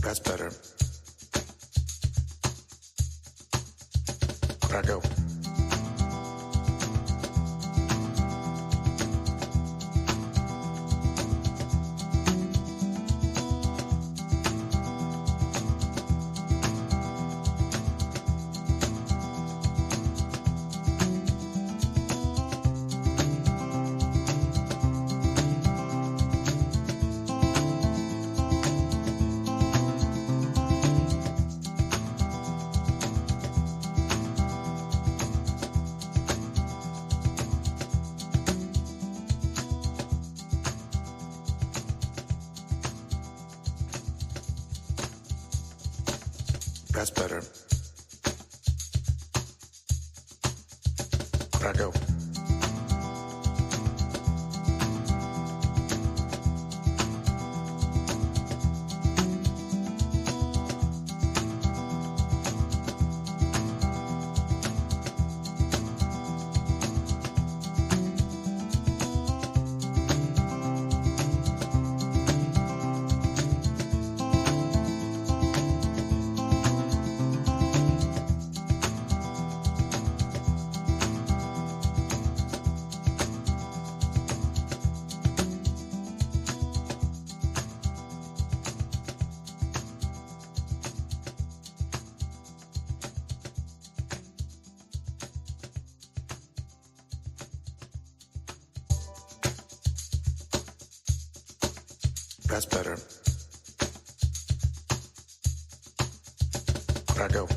That's better. Where'd I go? That's better. Where'd I go? That's better. Where'd I go?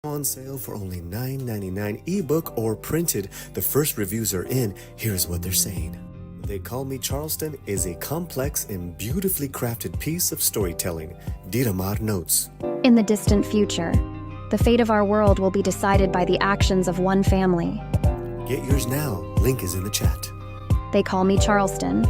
On sale for only $9.99 ebook or printed. The first reviews are in. Here's what they're saying. They Call Me Charleston is a complex and beautifully crafted piece of storytelling. Diramar notes. In the distant future, the fate of our world will be decided by the actions of one family. Get yours now. Link is in the chat. They Call Me Charleston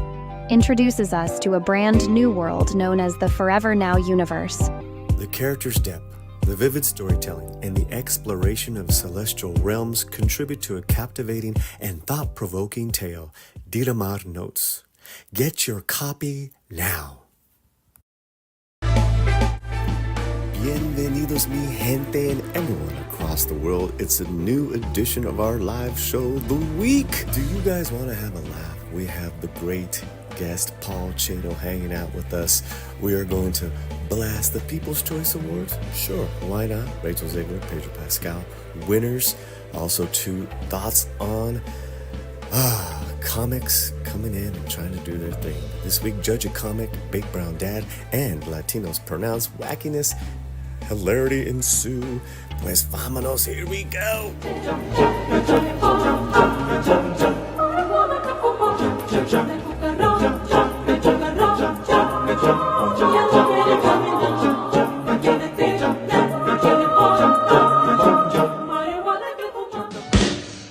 introduces us to a brand new world known as the Forever Now universe. The character's depth, the vivid storytelling, and the exploration of celestial realms contribute to a captivating and thought-provoking tale. Diramar notes. Get your copy now. Bienvenidos mi gente and everyone across the world. It's a new edition of our live show, The Week. Do you guys want to have a laugh? We have the great guest Paul Chato hanging out with us. We are going to blast the People's Choice Awards. Sure, why not? Rachel Zegler, Pedro Pascal, winners. Also, 2 thoughts on comics coming in and trying to do their thing. This week, Judge a Comic, Big Brown Dad, and Latinos pronounce wackiness. Hilarity ensue. Pues vámonos, here we go.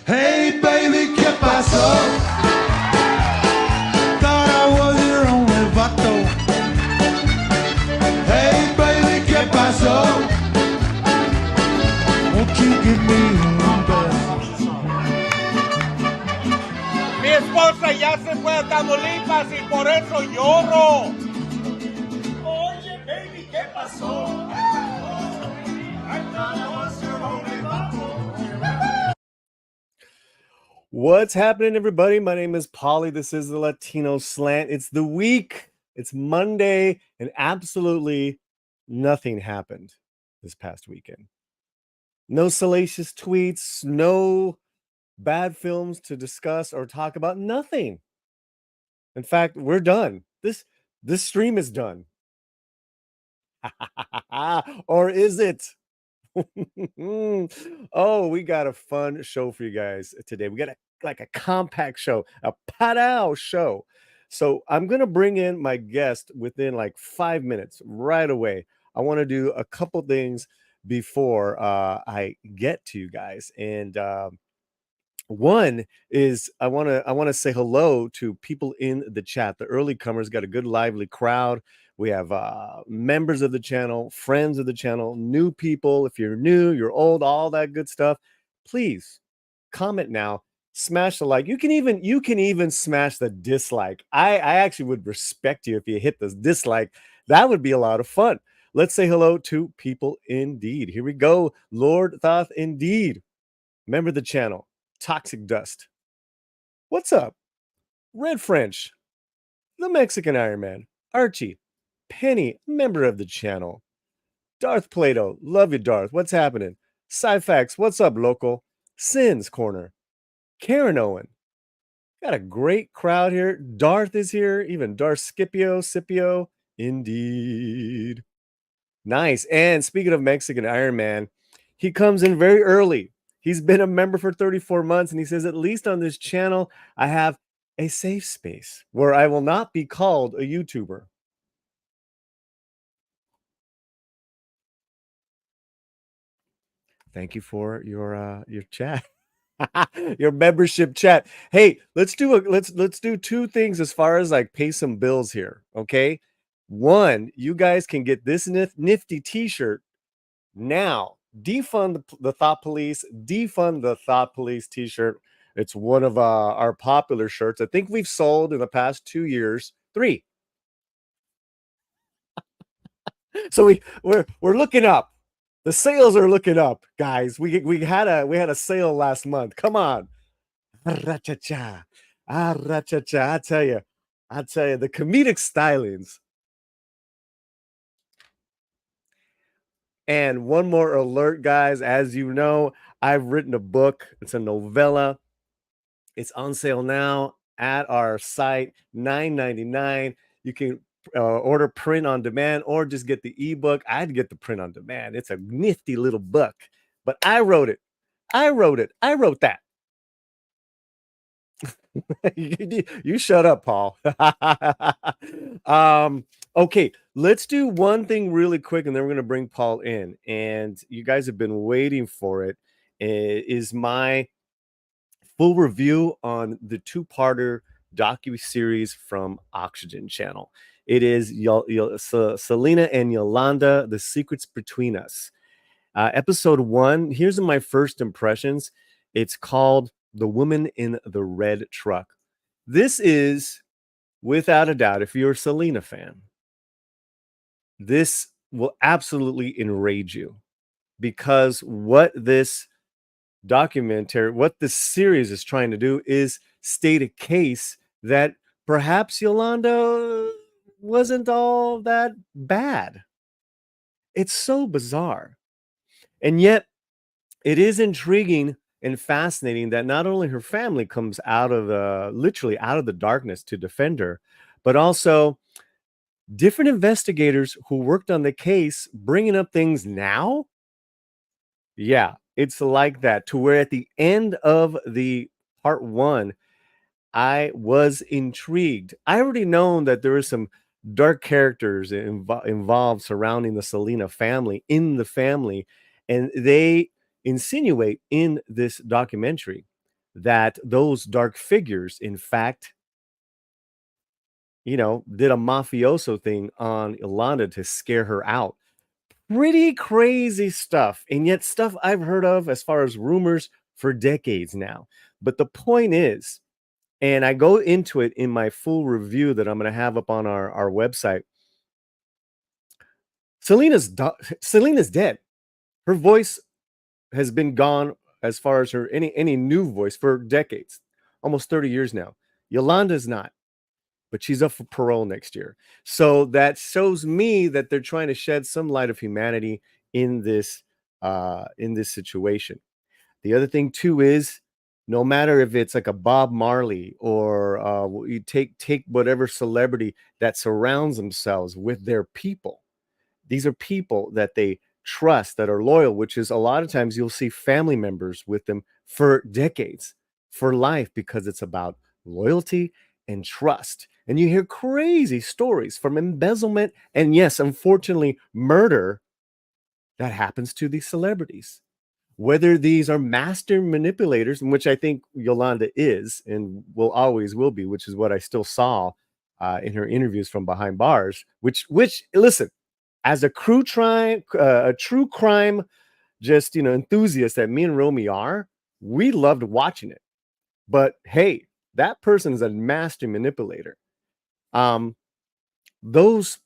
Hey baby, ¿qué pasó? Thought I was your only vato. Hey baby, ¿qué pasó? Won't you give me one beso? Mi esposa ya se fue a Tamaulipas y por eso lloro. Oye, baby, ¿qué pasó? I thought I was your only vato. What's happening, everybody? My name is Polly. This is the Latino Slant. It's the week. It's Monday, and absolutely nothing happened this past weekend. No salacious tweets, no bad films to discuss or talk about, nothing. In fact, we're done. This stream is done. Or is it? Oh, we got a fun show for you guys today. We got a compact show, a pow show. So I'm gonna bring in my guest within like 5 minutes right away. I want to do a couple things before I get to you guys, and one is I want to say hello to people in the chat. The early comers got a good lively crowd. We have members of the channel, friends of the channel, new people. If you're new, you're old, all that good stuff. Please comment now. Smash the like. You can even smash the dislike. I actually would respect you if you hit the dislike. That would be a lot of fun. Let's say hello to people indeed. Here we go. Lord Thoth indeed. Member of the channel. Toxic Dust. What's up? Red French. The Mexican Iron Man. Archie. Penny, member of the channel. Darth Plato. Love you, Darth. What's happening? Cyfax. What's up, local? Sins Corner. Karen Owen. Got a great crowd here. Darth is here. Even Darth Scipio. Indeed. Nice. And speaking of Mexican Iron Man, he comes in very early. He's been a member for 34 months, and he says, at least on this channel, I have a safe space where I will not be called a YouTuber. Thank you for your chat. Your membership chat. Hey, let's do 2 things as far as like pay some bills here, okay? One, you guys can get this nifty t-shirt now. Defund the Thought Police. Defund the Thought Police t-shirt. It's one of our popular shirts. I think we've sold in the past 2 years 3. So we're looking up. The sales are looking up, guys. We had a sale last month. Come on. Ra-cha-cha. Ra-cha-cha. I tell you, the comedic stylings. And one more alert, guys. As you know, I've written a book. It's a novella. It's on sale now at our site, $9.99. You can order print on demand or just get the ebook. I'd get the print on demand. It's a nifty little book, but I wrote it. I wrote that. You shut up, Paul. Okay, let's do one thing really quick, and then we're going to bring Paul in. And you guys have been waiting for it. Is my full review on the 2-parter docuseries from Oxygen Channel. It is Selena and Yolanda, The Secrets Between Us. Episode 1, here's my first impressions. It's called The Woman in the Red Truck. This is, without a doubt, if you're a Selena fan, this will absolutely enrage you, because what this documentary, what this series is trying to do is state a case that perhaps Yolanda wasn't all that bad. It's so bizarre. And yet it is intriguing and fascinating that not only her family comes out of literally out of the darkness to defend her, but also different investigators who worked on the case bringing up things now. Yeah, it's like that, to where at the end of the part 1, I was intrigued. I already known that there were some dark characters involved surrounding the Selena family, in the family, and they insinuate in this documentary that those dark figures, in fact, did a mafioso thing on Yolanda to scare her out. Pretty crazy stuff, and yet stuff I've heard of as far as rumors for decades now. But the point is, and I go into it in my full review that I'm going to have up on our website. Selena's dead. Her voice has been gone, as far as her any new voice, for decades, almost 30 years now. Yolanda's not, but she's up for parole next year. So that shows me that they're trying to shed some light of humanity in this situation. The other thing too is, no matter if it's like a Bob Marley, or you take whatever celebrity that surrounds themselves with their people. These are people that they trust, that are loyal, which is a lot of times you'll see family members with them for decades, for life, because it's about loyalty and trust. And you hear crazy stories from embezzlement and, yes, unfortunately, murder that happens to these celebrities. Whether these are master manipulators, which I think Yolanda is and will be, which is what I still saw in her interviews from behind bars. Which listen, as a a true crime, just enthusiast that me and Romy are, we loved watching it. But hey, that person is a master manipulator. Those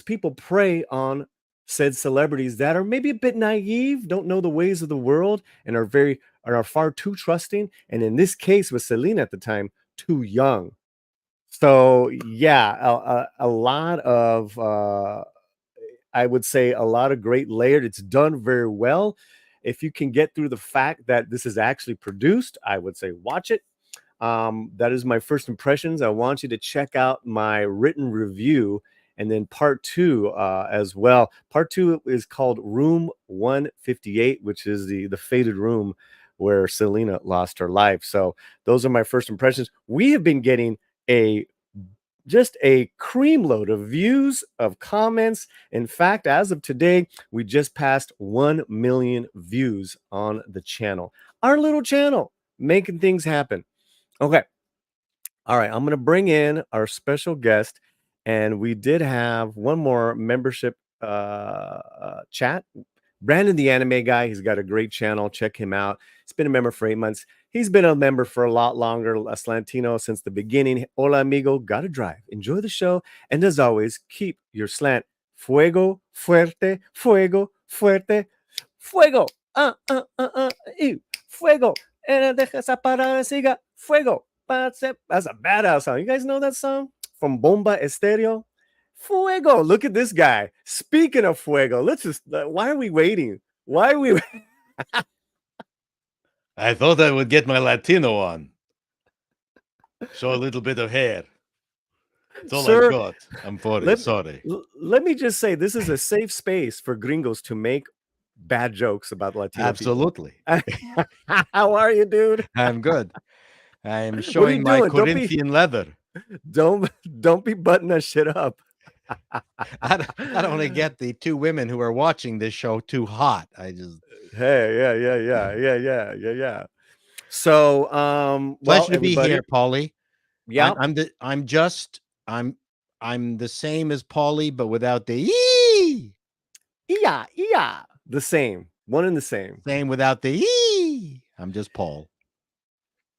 people prey on said celebrities that are maybe a bit naive, don't know the ways of the world, and are far too trusting. And in this case with Selena at the time, too young. So yeah, a lot of I would say a lot of great layered. It's done very well. If you can get through the fact that this is actually produced, I would say watch it. That is my first impressions. I want you to check out my written review, and then part 2 as well. Part 2 is called Room 158, which is the fated room where Selena lost her life. So those are my first impressions. We have been getting just a cream load of views, of comments. In fact, as of today, we just passed 1 million views on the channel. Our little channel, making things happen. Okay. All right. I'm going to bring in our special guest, and we did have one more membership chat. Brandon, the anime guy, he's got a great channel. Check him out. He's been a member for 8 months. He's been a member for a lot longer, a Latino since the beginning. Hola, amigo. Gotta drive. Enjoy the show. And as always, keep your slant fuego, fuerte, fuego, fuerte, fuego. Fuego. And deja esa parada, siga. Fuego. That's a badass song. You guys know that song from Bomba Estéreo? Fuego. Look at this guy. Speaking of fuego, let's just, why are we waiting? Why are we? I thought I would get my Latino on. Show a little bit of hair. That's all Sir, I've got. I'm sorry. Let me just say, this is a safe space for gringos to make bad jokes about Latino Absolutely. people. How are you, dude? I'm good. I'm showing my doing? Corinthian leather. Don't be butting that shit up. I don't want to get the 2 women who are watching this show too hot. Hey, yeah. So, pleasure to be here, Paulie. Yeah, I'm I'm the same as Paulie, but without the ee. Yeah. The same. One and the same. Same without the ee. I'm just Paul.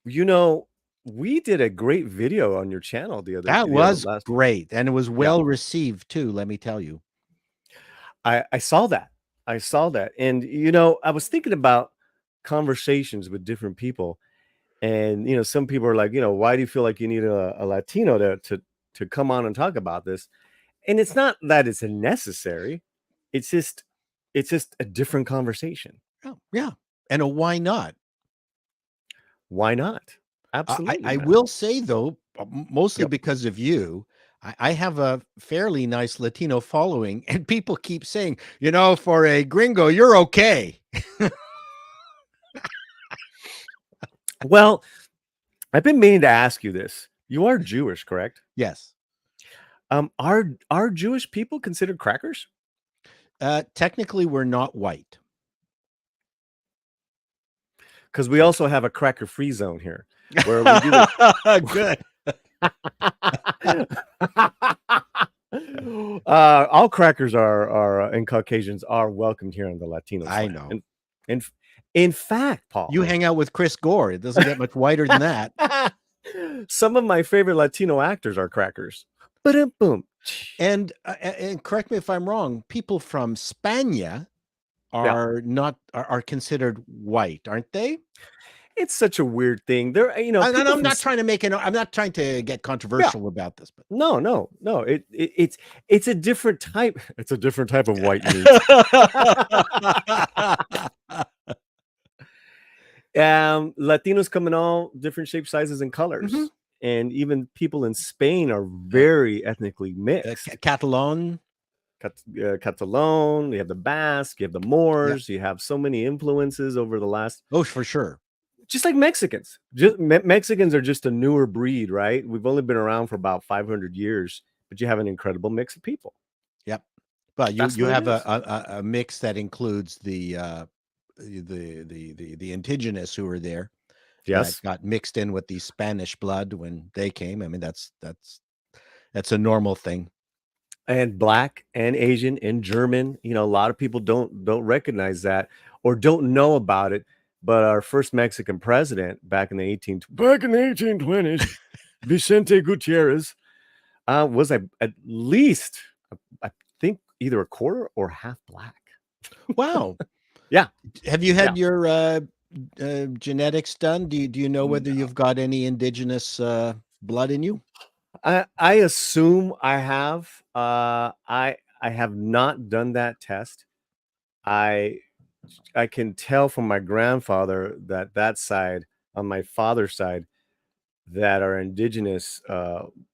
You know, we did a great video on your channel the other That the was last. great. And it was well received too, let me tell you. I saw that. I saw that. And you know, I was thinking about conversations with different people. And you know, some people are like, you know, why do you feel like you need a Latino to come on and talk about this? And it's not that it's necessary. It's just a different conversation. Oh, yeah. And why not? Why not? Absolutely. I man. will say though, mostly Yep. because of you, I have a fairly nice Latino following, and people keep saying, you know, for a gringo, you're okay. Well, I've been meaning to ask you this. You are Jewish, correct? Yes. Are Jewish people considered crackers? Technically, we're not white. Because we also have a cracker-free zone here, where we do Good. all crackers are and Caucasians are welcomed here on the Latino I side. know. And in fact, Paul, You hang out with Chris Gore. It doesn't get much whiter than that. some of my favorite Latino actors are crackers. Boom. And correct me if I'm wrong, people from Spania are not are considered white, aren't they? It's such a weird thing. There, you know, And people I'm from not trying to make I'm not trying to get controversial about this, but no. It's a different type. It's a different type of white meat. Latinos come in all different shapes, sizes, and colors. Mhm. And even people in Spain are very ethnically mixed. Catalan. Catalan, you have the Basque, you have the Moors, you have so many influences over the last. Oh, for sure. Just like Mexicans. Mexicans are just a newer breed, right? We've only been around for about 500 years, but you have an incredible mix of people. Yep. But That's you what it have is. a mix that includes the indigenous who were there. Yes. That got mixed in with the Spanish blood when they came. I mean, that's a normal thing. And Black and Asian and German. You know, a lot of people don't recognize that or don't know about it. But our first Mexican president back in the 1820s, Vicente Gutierrez, was at least, I think, either a quarter or half Black. Wow. Yeah. Have you had your genetics done? Do you know whether you've got any indigenous blood in you? I assume I have. I have not done that test. I can tell from my grandfather that side, on my father's side, that our indigenous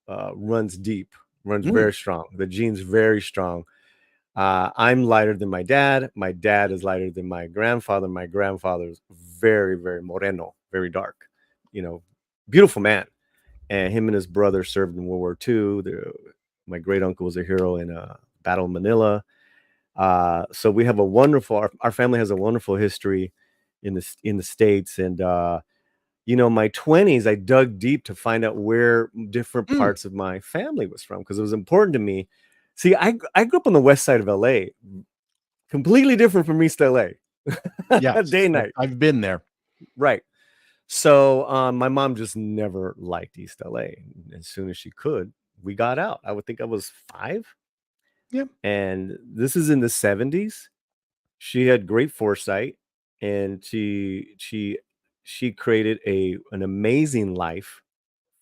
runs deep, runs very strong. The gene's very strong. I'm lighter than my dad. My dad is lighter than my grandfather. My grandfather's very, very moreno, very dark. You know, beautiful man. And him and his brother served in World War II. My great uncle was a hero in Battle of Manila. So we have a wonderful. Our family has a wonderful history in the States. And you know, my 20s, I dug deep to find out where different parts of my family was from, because it was important to me. See, I grew up on the west side of LA, completely different from East LA. Yeah, day and night. I've been there. Right. So my mom just never liked East LA. As soon as she could, we got out. I would think I was 5. Yeah. And this is in the 70s. She had great foresight, and she created an amazing life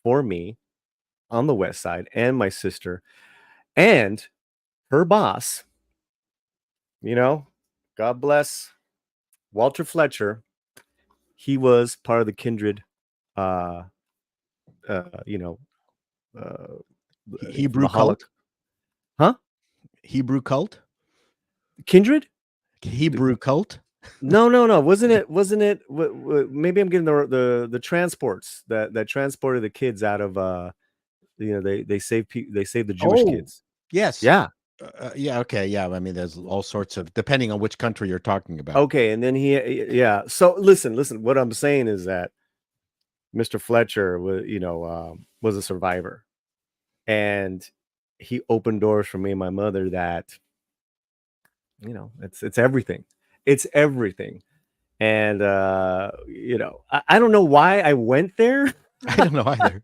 for me on the west side and my sister. And her boss, you know, God bless Walter Fletcher. He was part of the Kindred you know, Hebrew Mahalo. cult? Huh? Hebrew cult? Kindred? Hebrew cult? No. Wasn't it? Maybe I'm getting the transports that transported the kids out of you know, they saved the Jewish kids. Yes. Yeah. Yeah. Okay. Yeah. I mean, there's all sorts of, depending on which country you're talking about. Okay, and then yeah. So listen. What I'm saying is that Mr. Fletcher was, you know, was a survivor, and he opened doors for me and my mother that, it's everything. It's everything. And I don't know why I went there. I don't know either.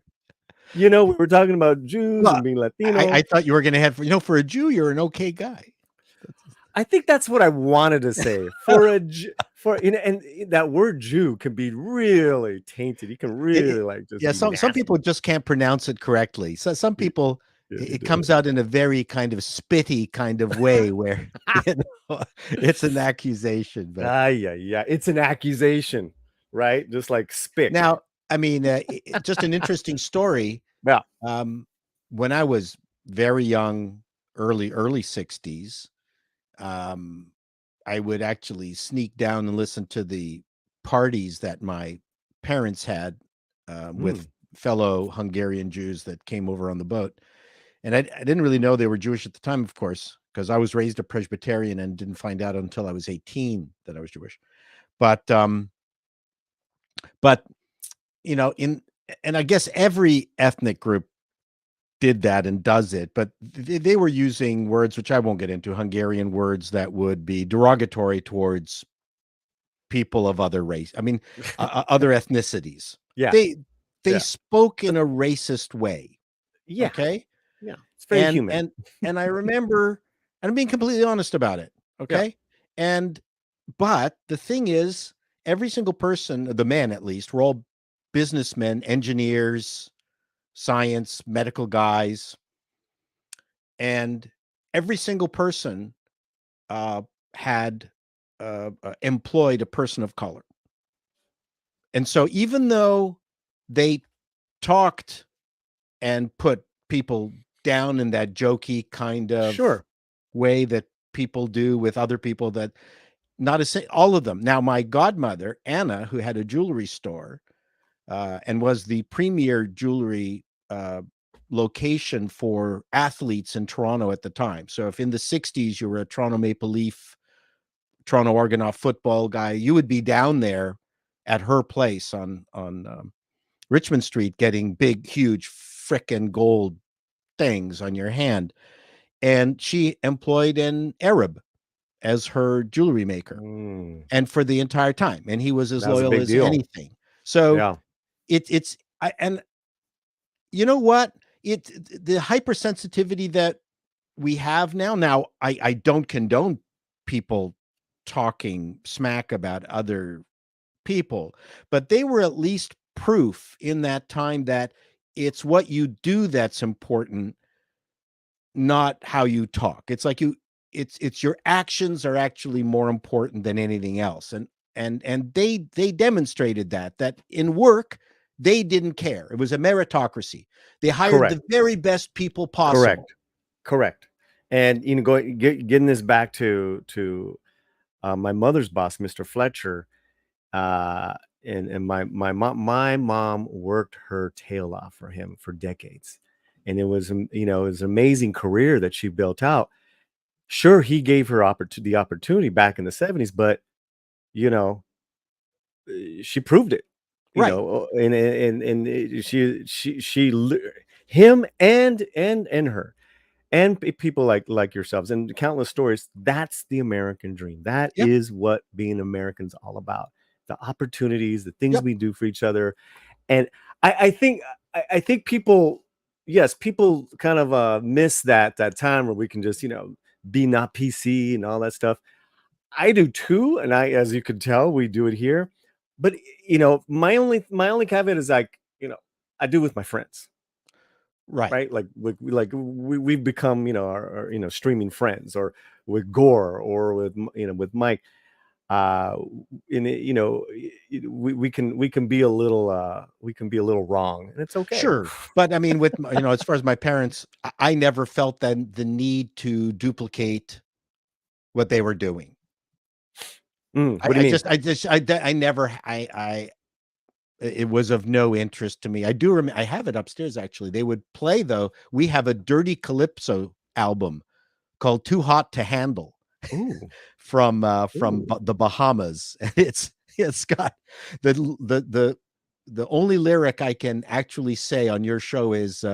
We were talking about Jews Well, and being Latino. I thought you were going to have, for a Jew, you're an okay guy. I think that's what I wanted to say. And that word Jew can be really tainted. You can really Some people just can't pronounce it correctly. So some people, it comes out in a very kind of spitty kind of way where it's an accusation. But yeah, it's an accusation, right? Just like spit. Now, I mean, just an interesting story. Yeah. When I was very young, early 60s, I would actually sneak down and listen to the parties that my parents had with fellow Hungarian Jews that came over on the boat. And I didn't really know they were Jewish at the time, of course, because I was raised a Presbyterian and didn't find out until I was 18 that I was Jewish. But and I guess every ethnic group did that and does it, but they were using words, which I won't get into, Hungarian words that would be derogatory towards people of other race. I mean, other ethnicities. Yeah. They spoke in a racist way. Yeah. Okay. Yeah. It's very human. And I remember, and I'm being completely honest about it. Okay. Yeah. But the thing is, every single person, the men at least, were all businessmen, engineers, science, medical guys, and every single person had employed a person of color. And so even though they talked and put people down in that jokey kind of way that people do with other people, that all of them. Now, my godmother, Anna, who had a jewelry store and was the premier jewelry location for athletes in Toronto at the time. So if in the 60s you were a Toronto Maple Leaf, Toronto Argonaut football guy, you would be down there at her place on Richmond Street getting big, huge frickin' gold things on your hand. And she employed an Arab as her jewelry maker, and for the entire time. And he was as loyal as anything. So and you know what? The hypersensitivity that we have now, I don't condone people talking smack about other people, but they were at least proof in that time that it's what you do that's important, not how you talk. It's like it's your actions are actually more important than anything else. And they demonstrated that in work, they didn't care. It was a meritocracy. They hired the very best people possible. Correct. And getting this back to my mother's boss, Mr. Fletcher, and my mom worked her tail off for him for decades, and it was it was an amazing career that she built out. Sure, he gave her the opportunity back in the 70s, but she proved it. And him and her and people like yourselves and countless stories. That's the American dream. That is what being American's all about. The opportunities, the things we do for each other. And I think people kind of miss that time where we can just be not PC and all that stuff. I do too, and as you can tell, we do it here. But my only caveat is I do with my friends, right? Like we've become our streaming friends, or with Gore, or with Mike. We can be a little wrong, and it's okay. Sure, but I mean, with as far as my parents, I never felt the need to duplicate what they were doing. What do you mean? It was of no interest to me. I do remember, I have it upstairs actually. They would play, though. We have a Dirty Calypso album called Too Hot to Handle. from the Bahamas. And it's got the only lyric I can actually say on your show is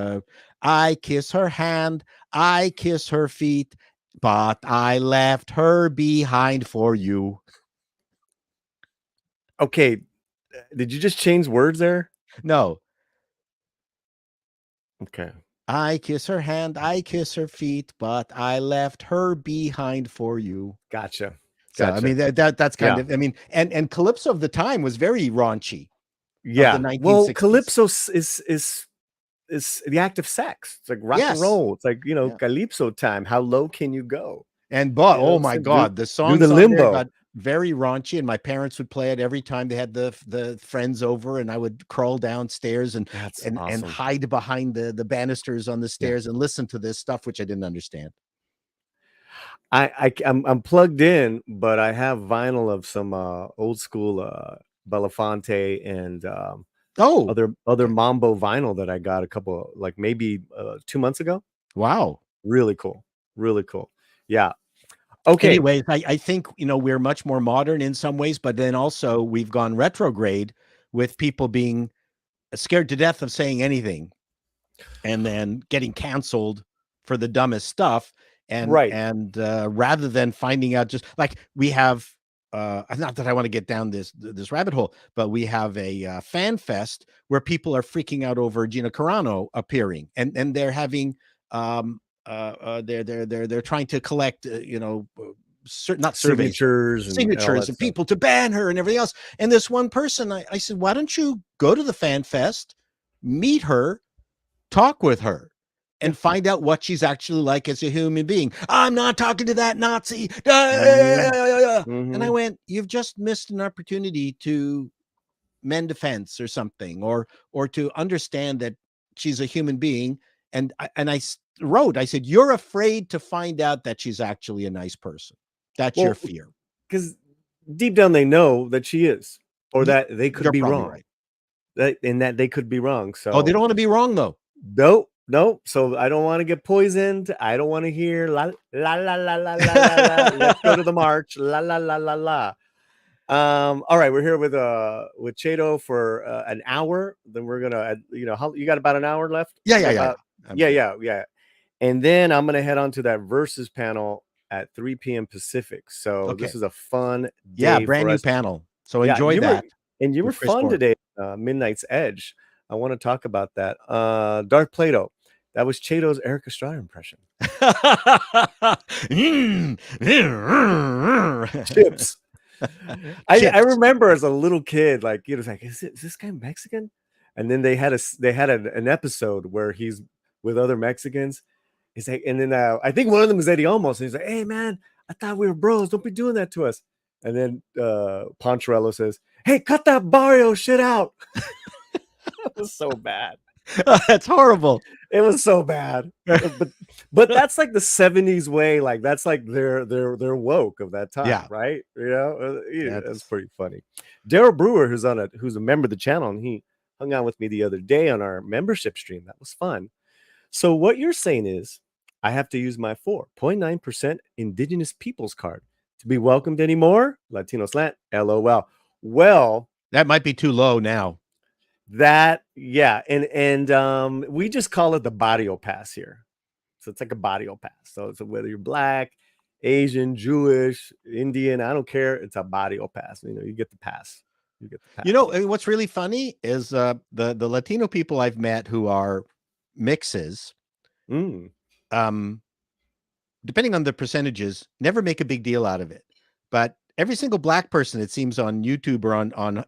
I kiss her hand, I kiss her feet, but I left her behind for you. Okay, did you just change words there? No, Okay. I kiss her hand, I kiss her feet, but I left her behind for you. Gotcha. So I mean that's kind Yeah. of, I mean, and calypso of the time was very raunchy of the Yeah. Well, 1960s. calypso is the act of sex. It's like rock and Yes. roll. It's like, Yeah. calypso time. How low can you go? And but You know what oh I'm my saying? God, the Do songs the on there limbo. got very raunchy, and my parents would play it every time they had the friends over, and I would crawl downstairs and That's and awesome. hide behind the banisters on the stairs and listen to this stuff which I didn't understand. I'm plugged in, but I have vinyl of some old school Belafonte and Oh, other mambo vinyl that I got a couple, like maybe 2 months ago. wow. Really cool. Really cool. Yeah. Okay. Anyways, I think, we're much more modern in some ways, but then also we've gone retrograde with people being scared to death of saying anything and then getting canceled for the dumbest stuff. And Right. Rather than finding out, just like we have, not that I want to get down this rabbit hole, but we have a fan fest where people are freaking out over Gina Carano appearing, and they're having they're trying to collect not surveys, Signatures and all that and stuff. people to ban her and everything else. And this one person, I said, why don't you go to the fan fest, meet her, talk with her, and find out what she's actually like as a human being. I'm not talking to that Nazi. And I went, you've just missed an opportunity to mend a fence or something, or to understand that she's a human being. And I wrote, I said, you're afraid to find out that she's actually a nice person. That's your fear. Because deep down they know that she is, or that they could be wrong. Right. That they could be wrong. So they don't want to be wrong though. Nope. So I don't want to get poisoned. I don't want to hear la la la la la la la. Let's go to the march. La la la la la. All right, we're here with Chato for an hour. Then we're gonna, how you got about an hour left? Yeah. And then I'm gonna head on to that versus panel at 3 p.m. Pacific. So this is a fun day. Brand new panel. So enjoy that. And you were fun today, Midnight's Edge. I want to talk about that. Darth Plato. That was Chato's Eric Estrada impression. Chips. I remember as a little kid, like, was like, is this guy Mexican? And then they had an episode where he's with other Mexicans. He's like, and then I think one of them is Eddie Olmos, and he's like, hey man, I thought we were bros. Don't be doing that to us. And then Poncherello says, hey, cut that barrio shit out. That was so bad. That's horrible. It was so bad. but that's like the 70s way. Like that's like their woke of that time, right? That's pretty funny. Daryl Brewer, who's a member of the channel, and he hung out with me the other day on our membership stream. That was fun. So what you're saying is I have to use my 4.9% Indigenous Peoples card to be welcomed anymore? Latino slant, LOL. Well, that might be too low now. And we just call it the barrio pass here. So it's like a barrio pass. So it's whether you're black, Asian, Jewish, Indian, I don't care. It's a barrio pass. You get the pass. What's really funny is the Latino people I've met who are mixes, depending on the percentages, never make a big deal out of it. But every single black person, it seems, on YouTube or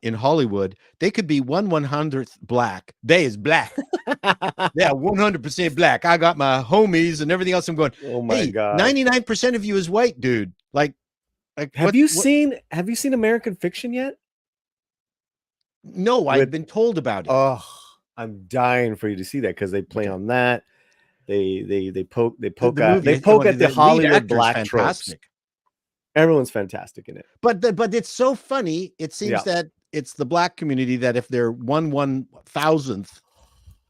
in Hollywood, they could be 1/100th black. They is black. Yeah, 100% black. I got my homies and everything else. I'm going, oh my God. 99% of you is white, dude. Like have you seen American Fiction yet? No, I've been told about it. Oh, I'm dying for you to see that because they play on that. They poke at the Hollywood black tropes. Everyone's fantastic in it. But it's so funny. It seems that it's the black community that if they're 1/1000th,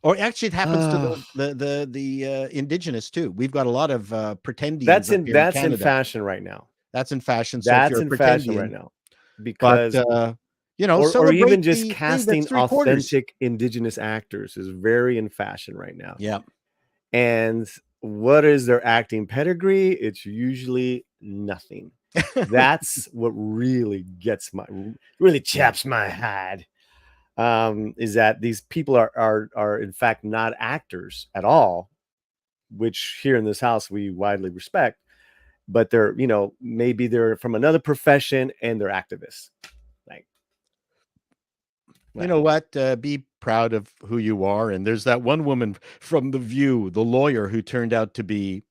or actually it happens to the indigenous too. We've got a lot of pretendians. That's in fashion right now. That's in fashion. So that's in fashion right now. Because or even just casting authentic indigenous actors is very in fashion right now. Yeah. And what is their acting pedigree? It's usually nothing. That's what really chaps my hide. Is that these people are in fact not actors at all, which here in this house we widely respect, but they're, maybe they're from another profession and they're activists. Like, you know what? Be proud of who you are. And there's that one woman from The View, the lawyer, who turned out to be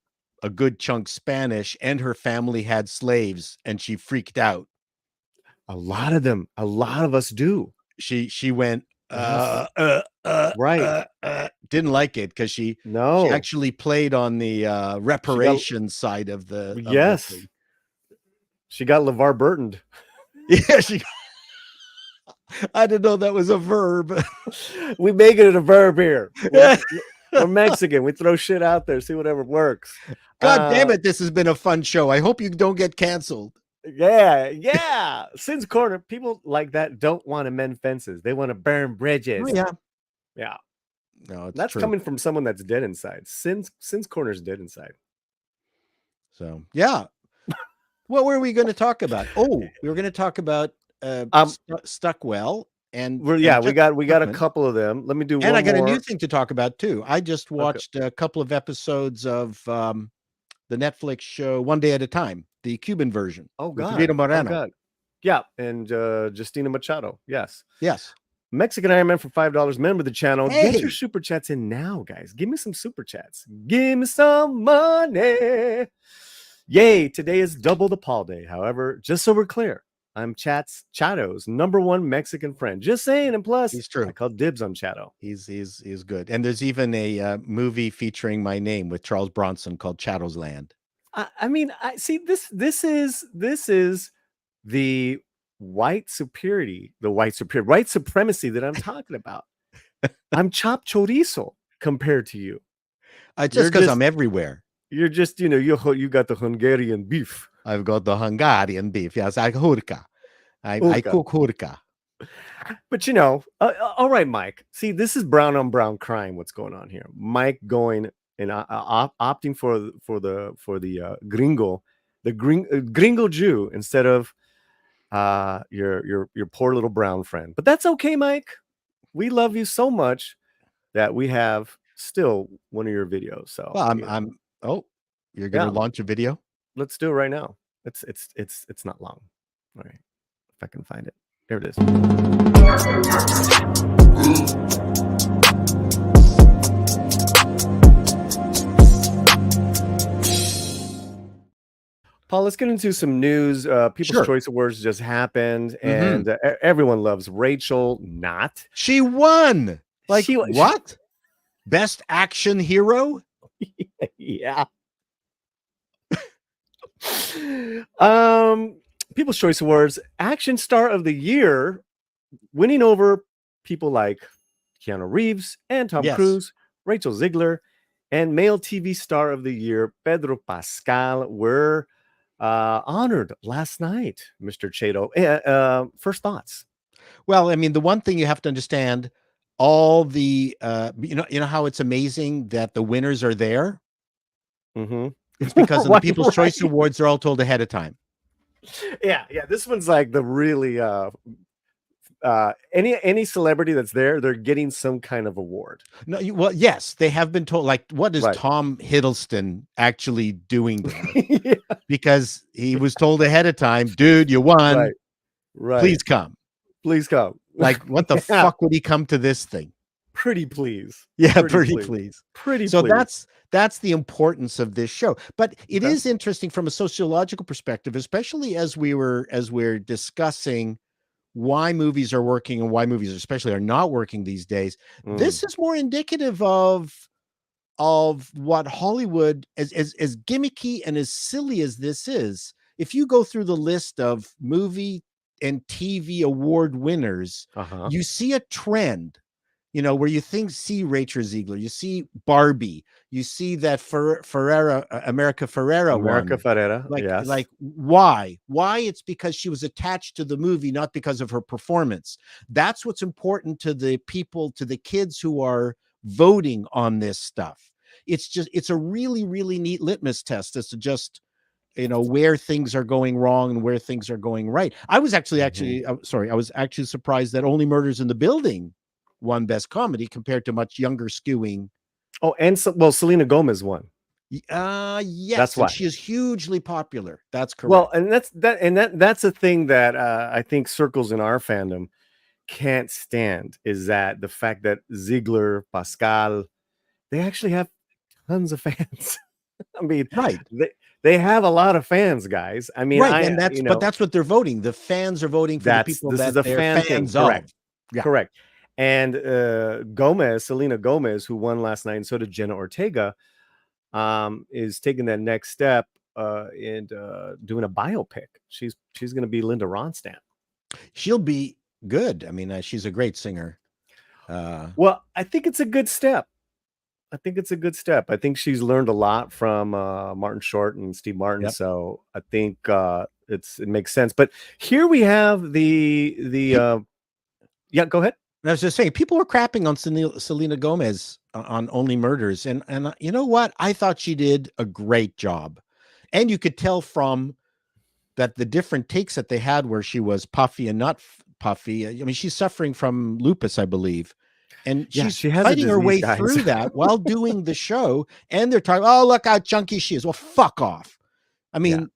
a good chunk Spanish, and her family had slaves, and she freaked out. a lot of us do. She went, Right. didn't like it because she No. actually played on the reparation side of the Yes. thing. She got LeVar Burtoned. Yeah, I didn't know that was a verb. We make it a verb here. We're Mexican. We throw shit out there, see whatever works. God damn it, this has been a fun show. I hope you don't get canceled. Yeah. Sin's Corner, people like that don't want to mend fences. They want to burn bridges. Oh, yeah. Yeah. No, that's true. Coming from someone that's dead inside. Sin's Corner's dead inside. So, yeah. What were we going to talk about? Oh, we were going to talk about Stuckwell and we got a couple of them. Let me do one more. And I got a new thing to talk about too. I just watched a couple of episodes of the Netflix show One Day at a Time, the Cuban version. Oh God, Rita Moreno. Oh, God. Yeah, and Justina Machado. Yes. Mexican Iron Man for $5. Member of the channel. Hey. Get your super chats in now, guys. Give me some super chats. Give me some money. Yay! Today is double the Paul Day. However, just so we're clear, I'm Chato's #1 Mexican friend. Just saying, and plus, he's true. I call dibs on Chato. He's good. And there's even a movie featuring my name with Charles Bronson called Chato's Land. I mean, I see this. This is the white supremacy that I'm talking about. I'm chopped chorizo compared to you. Just because I'm everywhere. You're just, you got the Hungarian beef. I've got the Hungarian beef. Yes, I hurka. I cook hurka. But all right, Mike. See, this is brown on brown crime. What's going on here? Mike going and opting for the gringo, gringo Jew instead of your poor little brown friend. But that's okay, Mike. We love you so much that we have still one of your videos. So well, you're gonna launch a video? Let's do it right now. It's not long. All right, if I can find it. There it is. Paul, let's get into some news. People's Choice Awards just happened, and everyone loves Rachel. Not. She won. Like, what? Best action hero? Yeah. People's Choice Awards Action Star of the Year, winning over people like Keanu Reeves and Tom Cruise, Rachel Zegler, and Male TV Star of the Year Pedro Pascal were honored last night. Mr. Chato, first thoughts? Well, I mean, the one thing you have to understand, all the you know how it's amazing that the winners are there. It's because of the People's Choice Awards are all told ahead of time. Yeah. This one's like the really any celebrity that's there, they're getting some kind of award. No, well, yes, they have been told. Like, what is Tom Hiddleston actually doing there? Because he was told ahead of time, dude, you won. Right. Please come. Like, what the fuck would he come to this thing? Pretty please. Yeah, pretty please. So please. That's the importance of this show. But it is interesting from a sociological perspective, especially as we're discussing why movies are working and why movies especially are not working these days. This is more indicative of what Hollywood, as gimmicky and as silly as this is. If you go through the list of movie and TV award winners, you see a trend, where you see Rachel Zegler, you see Barbie, you see that America Ferrera. Like why? It's because she was attached to the movie, not because of her performance. That's what's important to the people, to the kids who are voting on this stuff. it's a really, really neat litmus test as to just, where things are going wrong and where things are going right. I was actually I was actually surprised that Only Murders in the Building won Best Comedy compared to much younger skewing. Oh, and Selena Gomez won. Yes, That's why she is hugely popular. That's correct. Well, and that's a thing that I think circles in our fandom can't stand, is that the fact that Zegler, Pascal, they actually have tons of fans. I mean, right. They have a lot of fans, guys. I mean, right, and but that's what they're voting. The fans are voting for the people that they're fans of. Correct. Yeah. Correct. And Selena Gomez, who won last night, and so did Jenna Ortega, is taking that next step and doing a biopic. She's going to be Linda Ronstadt. She'll be good. I mean, she's a great singer. Well, I think it's a good step. I think she's learned a lot from Martin Short and Steve Martin. Yep. So I think it makes sense. But here we have the yeah, go ahead. I was just saying, people were crapping on Selena Gomez on Only Murders, and you know what? I thought she did a great job, and you could tell from that the different takes that they had where she was puffy and not puffy. I mean, she's suffering from lupus, I believe. And she's fighting her way through that while doing the show. And they're talking, oh, look how chunky she is. Well, fuck off. I mean,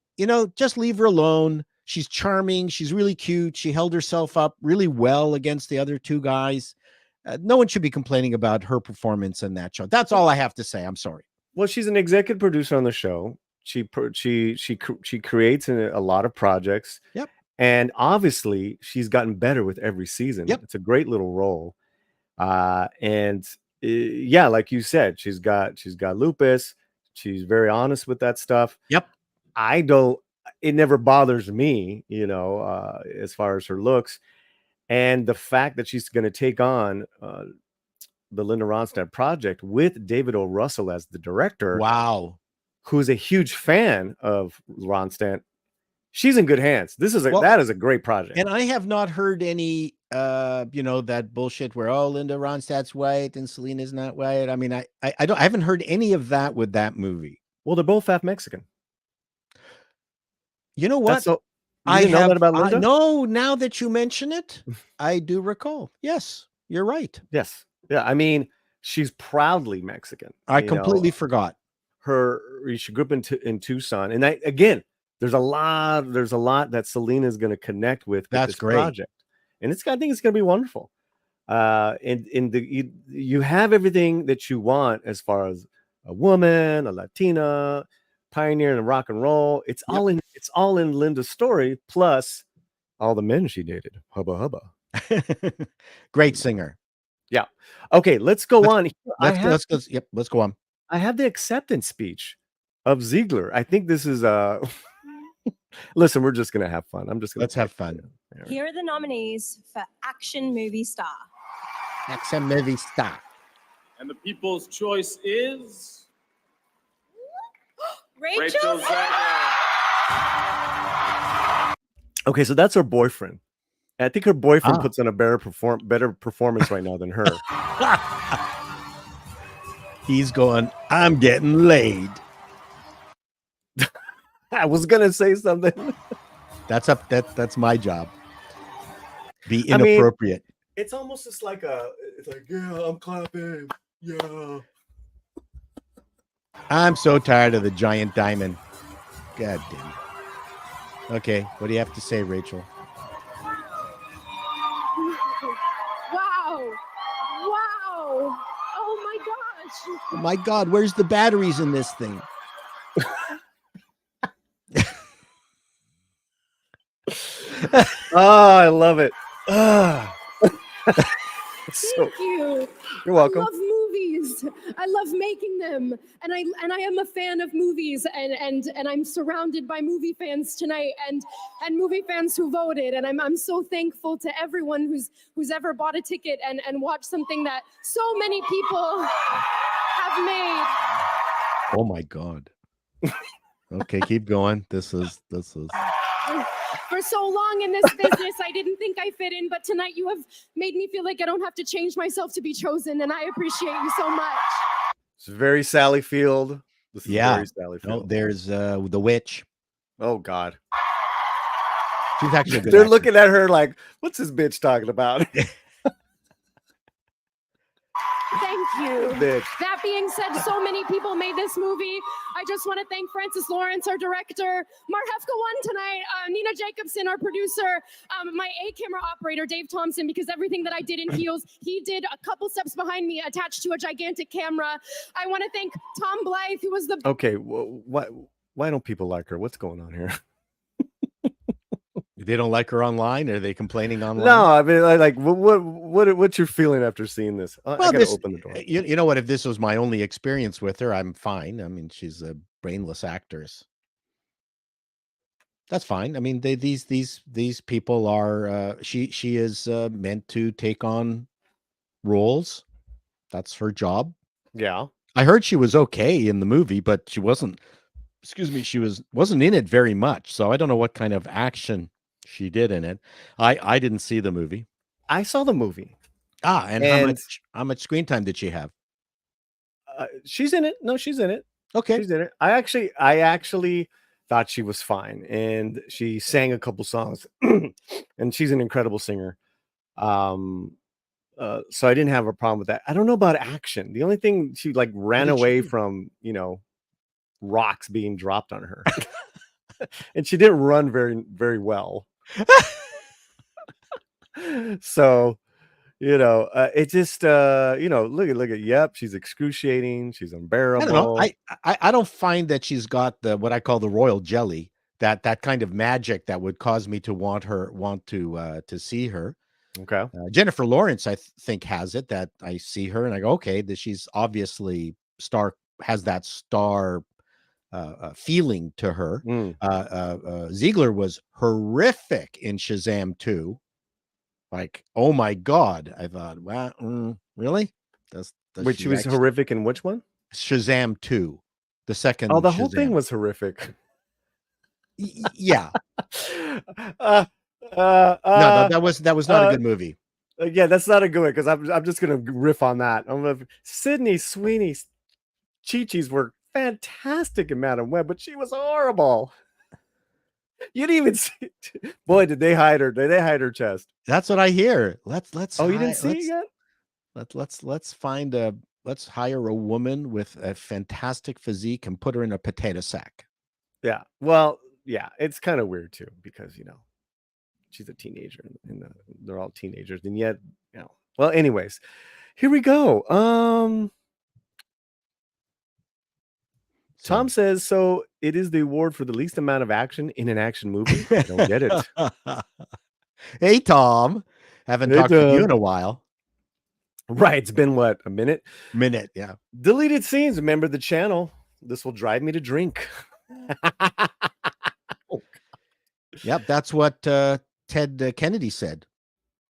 just leave her alone. She's charming. She's really cute. She held herself up really well against the other two guys. No one should be complaining about her performance in that show. That's all I have to say. I'm sorry. Well, she's an executive producer on the show. She creates a lot of projects. Yep. And obviously, she's gotten better with every season. Yep. It's a great little role. Yeah, like you said, she's got lupus. She's very honest with that stuff. Yep. It never bothers me, as far as her looks, and the fact that she's going to take on the Linda Ronstadt project with David O. Russell as the director. Wow. Who's a huge fan of Ronstadt. She's in good hands. That is a great project. And I have not heard any that bullshit where Linda Ronstadt's white and Selena's not white. I mean, I haven't heard any of that with that movie. Well, they're both half Mexican. You know what? I know that about Linda? No, now that you mention it, I do recall. Yes, you're right. Yes. Yeah. I mean, she's proudly Mexican. I completely forgot. She grew up in Tucson. And there's a lot that Selena is going to connect with this great project. And I think it's going to be wonderful. You have everything that you want as far as a woman, a Latina, pioneer in rock and roll. It's all in Linda's story, plus all the men she dated. Hubba hubba. Great singer. Yeah. Okay, let's go on. Let's go on. I have the acceptance speech of Zegler. I think this is listen, we're just gonna have fun. Let's have fun. Here are the nominees for Action Movie Star. Action Movie Star. And the people's choice is Rachel Zegler. Okay, so that's her boyfriend. I think her boyfriend puts on a better performance right now than her. He's going, I'm getting laid. I was gonna say something. That's my job. Be inappropriate. I mean, it's almost just like yeah, I'm clapping. Yeah. I'm so tired of the giant diamond. God damn it. Okay, what do you have to say, Rachel? Wow. Oh my gosh. Oh my God, where's the batteries in this thing? I love it. Thank you. You're welcome. I love movies. I love making them, and I am a fan of movies, and I'm surrounded by movie fans tonight, and movie fans who voted, and I'm so thankful to everyone who's ever bought a ticket and watched something that so many people have made. Oh my God. Okay, keep going. This is. For so long in this business, I didn't think I fit in, but tonight you have made me feel like I don't have to change myself to be chosen, and I appreciate you so much. It's very Sally Field. This is Yeah. very Sally No, Field. there's the witch. Oh God. She's actually a good They're actress. looking at her like, what's this bitch talking about? Thank you. Bitch. That being said, so many people made this movie. I just want to thank Francis Lawrence, our director, Mark Hefka won tonight, Nina Jacobson, our producer, my A-camera operator, Dave Thompson, because everything that I did in heels, he did a couple steps behind me attached to a gigantic camera. I want to thank Tom Blythe, who was the... Okay, why don't people like her? What's going on here? They don't like her online? Are they complaining online? No, I mean, like, what's your feeling after seeing this? I gotta open the door. You know what? If this was my only experience with her, I'm fine. I mean, she's a brainless actress. That's fine. I mean, these people are. She is meant to take on roles. That's her job. Yeah, I heard she was okay in the movie, but she wasn't. Excuse me, she wasn't in it very much. So I don't know what kind of action she did in it. I didn't see the movie. I saw the movie. And how much screen time did she have? She's in it. No, she's in it. Okay, she's in it. I actually thought she was fine, and she sang a couple songs, and she's an incredible singer. So I didn't have a problem with that. I don't know about action. The only thing, she like ran away from, rocks being dropped on her, and she didn't run very, very well. So, it just, look at, yep, she's excruciating. She's unbearable. I don't know. I don't find that she's got what I call the royal jelly, that kind of magic that would cause me to want to see her. Okay. Jennifer Lawrence, I think, has it, that I see her and I go, okay, that she's obviously has that star feeling to her. Zegler was horrific in Shazam 2. Like, oh my God. I thought, wow, really? Which she was horrific in which one? Shazam 2. The second. Oh, the Shazam. whole thing was horrific. Yeah. No, that was not a good movie. Yeah, that's not a good one, because I'm just gonna riff on that. Sydney Sweeney's Chi-Chi's were fantastic in Madam Web, but she was horrible. You didn't even see it. Boy, did they hide her? Did they hide her chest? That's what I hear. Let's. Oh, you didn't see it yet? Let's hire a woman with a fantastic physique and put her in a potato sack. Yeah. Well, yeah, it's kind of weird too, because she's a teenager, and they're all teenagers, and yet, well, anyways, here we go. Tom says, so it is the award for the least amount of action in an action movie. I don't get it. Hey, Tom. Haven't talked to you in a while. Right. It's been what, a minute? Yeah. Deleted scenes. Remember the channel. This will drive me to drink. Yep. That's what Ted Kennedy said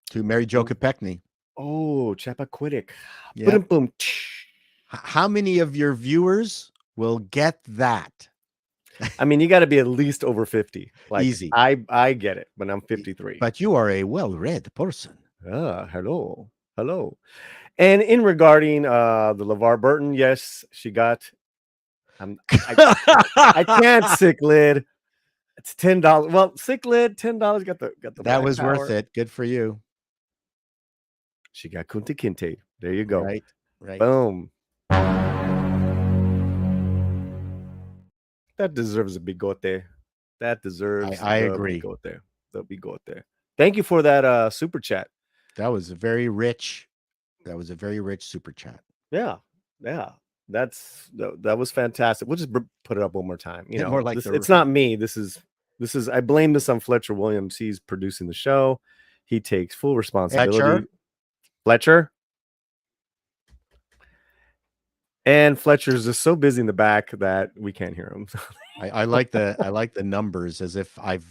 to Mary Jo Kopechne. Oh, Chappaquiddick. Yeah. Boom. How many of your viewers will get that? I mean, you got to be at least over 50. Like, easy. I get it, but I'm 53. But you are a well-read person. Hello. And in regarding the LeVar Burton, yes, she got. I can't, sick lid. It's $10. Well, sick lid, $10. Got the. That was power. worth it. Good for you. She got Kunta Kinte. There you go. Right. Boom. That deserves a bigote. That deserves. I agree. Bigote. The bigote. Thank you for that super chat. That was a very rich super chat. Yeah. That was fantastic. We'll just put it up one more time. More like it's not me. This is. I blame this on Fletcher Williams. He's producing the show. He takes full responsibility. Fletcher. And Fletcher's just so busy in the back that we can't hear him. I like the numbers, as if I've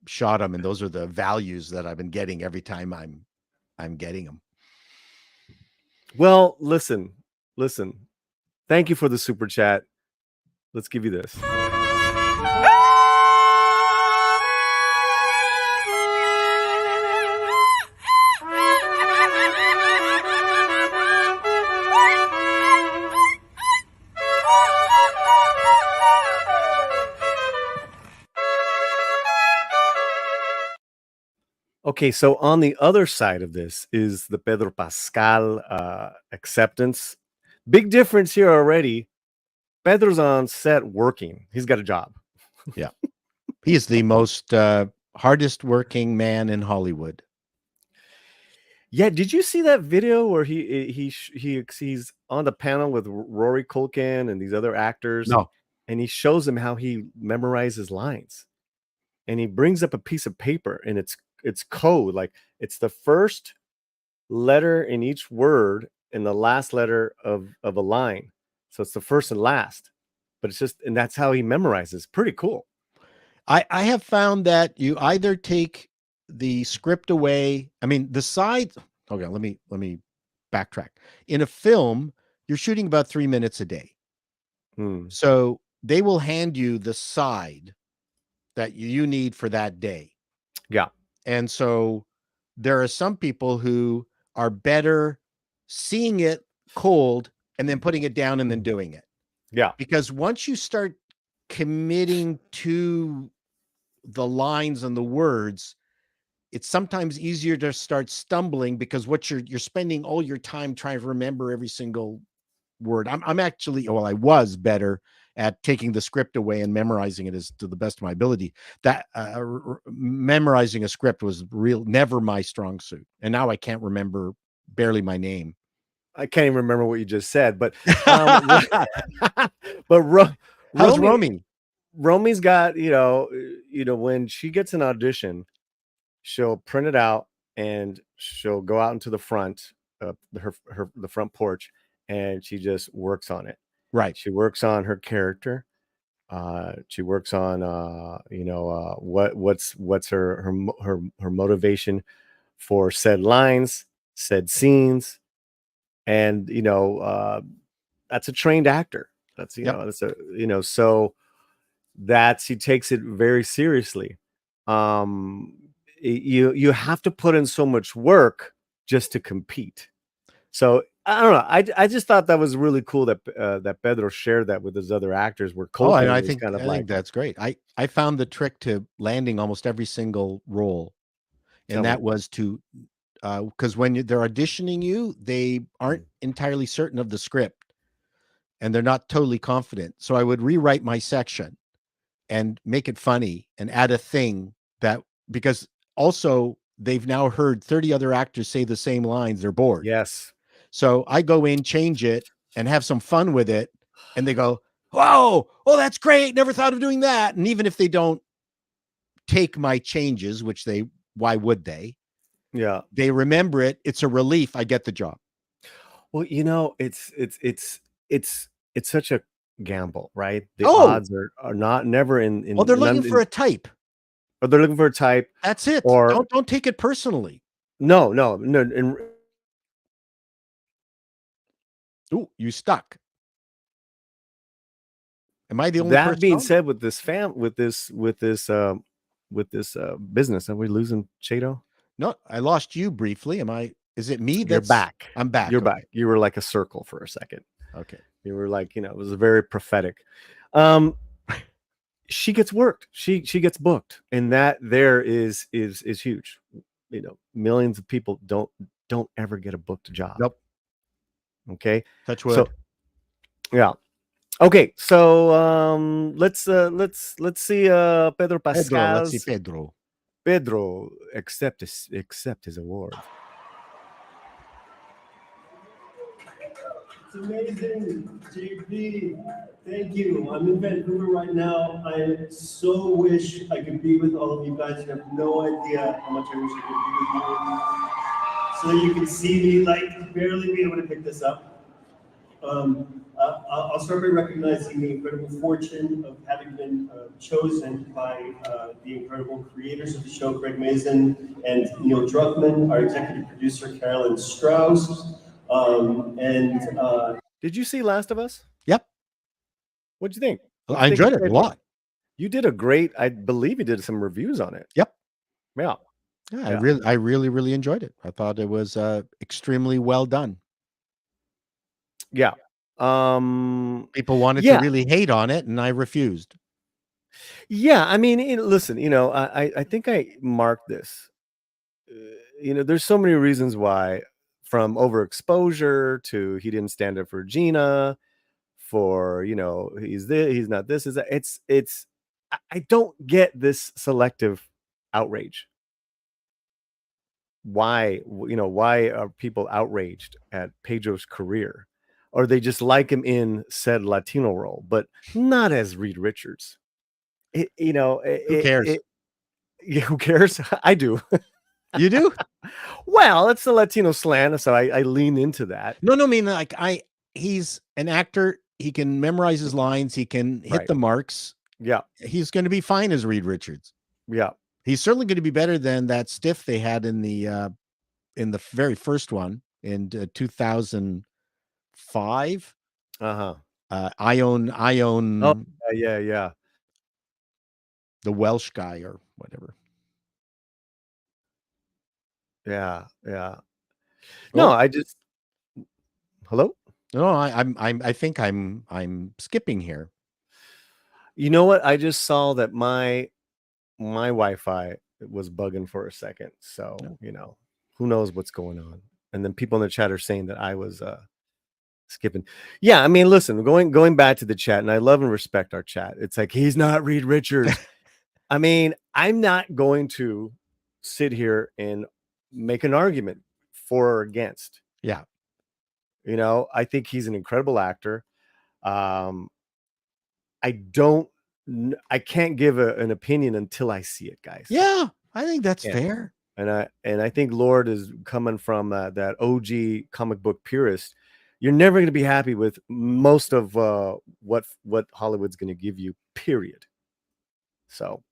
shot them, and those are the values that I've been getting every time I'm getting them. Well, listen. Thank you for the super chat. Let's give you this. Okay, so on the other side of this is the Pedro Pascal acceptance. Big difference here already. Pedro's on set working. He's got a job. Yeah. He is the most hardest working man in Hollywood. Yeah, did you see that video where he's on the panel with Rory Culkin and these other actors? No. And he shows them how he memorizes lines. And he brings up a piece of paper, and it's code. Like, it's the first letter in each word and the last letter of a line. So it's the first and last. But it's just, and that's how he memorizes. Pretty cool. I have found that you either take the script away. I mean, the sides. Okay, let me backtrack. In a film, you're shooting about 3 minutes a day. So they will hand you the side that you need for that day. Yeah. And so there are some people who are better seeing it cold and then putting it down and then doing it. Yeah. Because once you start committing to the lines and the words, it's sometimes easier to start stumbling because what you're spending all your time trying to remember every single word. I'm actually, well, I was better at taking the script away and memorizing it as to the best of my ability. That memorizing a script was never my strong suit. And now I can't remember barely my name. I can't even remember what you just said, but but how's Romy? Romy's got, when she gets an audition, she'll print it out and she'll go out into the front, the front porch, and she just works on it. Right. She works on her character. She works on, what's her motivation for said lines, said scenes, and that's a trained actor. That's that's a so that she takes it very seriously. You have to put in so much work just to compete. So I don't know. I just thought that was really cool that that Pedro shared that with his other actors. Where Culkin I was think kind of think that's great. I found the trick to landing almost every single role, and that was to because when they're auditioning you, they aren't entirely certain of the script, and they're not totally confident. So I would rewrite my section and make it funny and add a thing that, because also they've now heard 30 other actors say the same lines. They're bored. Yes. So I go in, change it, and have some fun with it. And they go, "Whoa, oh, that's great. Never thought of doing that." And even if they don't take my changes, which why would they? Yeah. They remember it. It's a relief. I get the job. Well, it's such a gamble, right? The odds are not never in. Well, they're looking for a type. Or they're looking for a type. That's it. Or don't take it personally. No. Ooh, you stuck. Am I the only that person? being said, with this business, are we losing Chato? No, I lost you briefly. Is it me? You're back. I'm back. You're back. You were like a circle for a second. Okay. You were like, it was very prophetic. She gets worked. She gets booked, and that there is huge. Millions of people don't ever get a booked job. Nope. Okay. Touch wood. So, yeah. Okay. So let's see Pedro Pascal. Let's see Pedro. Pedro accept his award. It's amazing, JP. Thank you. I'm in Vancouver right now. I so wish I could be with all of you guys. You have no idea how much I wish I could be with you. So you can see me, like, barely be able to pick this up. I'll start by recognizing the incredible fortune of having been chosen by the incredible creators of the show, Craig Mazin and Neil Druckmann, our executive producer, Carolyn Strauss. Did you see Last of Us? Yep. What'd you think? I enjoyed it a lot. You did I believe you did some reviews on it. Yep. Yeah. Yeah. I really enjoyed it. I thought it was extremely well done. Yeah. People wanted to really hate on it, and I refused. Yeah. I mean, listen, I think I marked this. there's so many reasons why, from overexposure to he didn't stand up for Gina, for he's this, he's not this, is that. It's I don't get this selective outrage. Why are people outraged at Pedro's career, or they just like him in said Latino role, but not as Reed Richards? Who cares? Who cares? I do. You do? Well, it's the Latino slant, so I lean into that. No, I mean, like, he's an actor. He can memorize his lines. He can hit Right. the marks. Yeah. He's going to be fine as Reed Richards. Yeah. He's certainly going to be better than that stiff they had in the very first one in 2005. Ion. Oh, yeah. The Welsh guy or whatever. Yeah. No, I just. Hello? No, I think I'm skipping here. You know what? I just saw that my Wi-Fi was bugging for a second. So, who knows what's going on. And then people in the chat are saying that I was skipping. Yeah, I mean, listen, going back to the chat, and I love and respect our chat. It's like, he's not Reed Richards. I mean, I'm not going to sit here and make an argument for or against. Yeah. I think he's an incredible actor. I can't give an opinion until I see it, guys. Yeah, I think that's fair. And I think Lord is coming from that OG comic book purist. You're never going to be happy with most of what Hollywood's going to give you, period. So,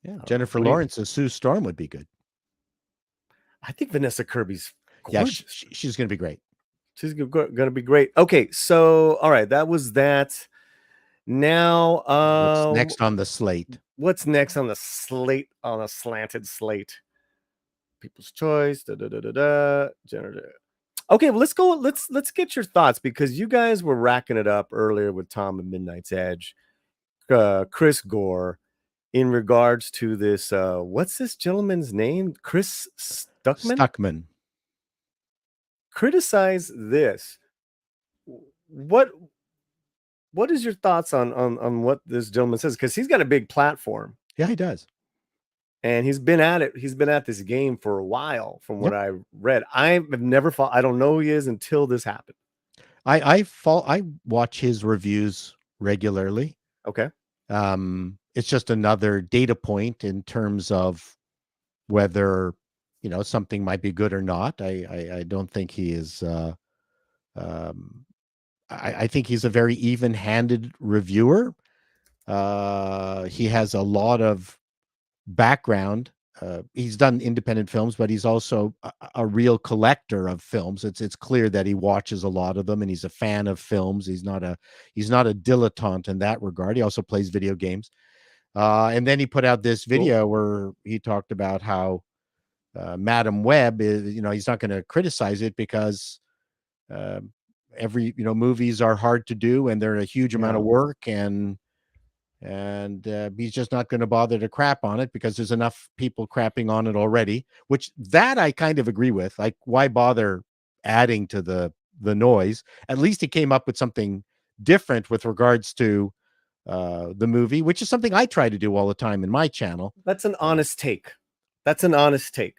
yeah, Jennifer Lawrence as Sue Storm would be good. I think Vanessa Kirby's gorgeous. Yeah, she's going to be great. She's going to be great. Okay, so all right, that was that. Now, what's next on the slate? What's next on the slate, on a slanted slate? People's Choice. Generative. Okay, well, let's go. Let's get your thoughts, because you guys were racking it up earlier with Tom and Midnight's Edge, Chris Gore, in regards to this. What's this gentleman's name? Chris Stuckman. Criticize this. What is your thoughts on what this gentleman says? Because he's got a big platform. Yeah, he does. And he's been at it. He's been at this game for a while, from what I read. I've never fought. I don't know who he is until this happened. I watch his reviews regularly. Okay. It's just another data point in terms of whether something might be good or not. I don't think he is. I think he's a very even-handed reviewer. He has a lot of background. He's done independent films, but he's also a real collector of films. It's clear that he watches a lot of them, and he's a fan of films. He's not a dilettante in that regard. He also plays video games. And then he put out this video where he talked about how Madam Web is, he's not going to criticize it because every movies are hard to do and they're a huge amount of work, and he's just not going to bother to crap on it because there's enough people crapping on it already, which that I kind of agree with. Like, why bother adding to the noise? At least he came up with something different with regards to the movie, which is something I try to do all the time in my channel. That's an honest take. That's an honest take.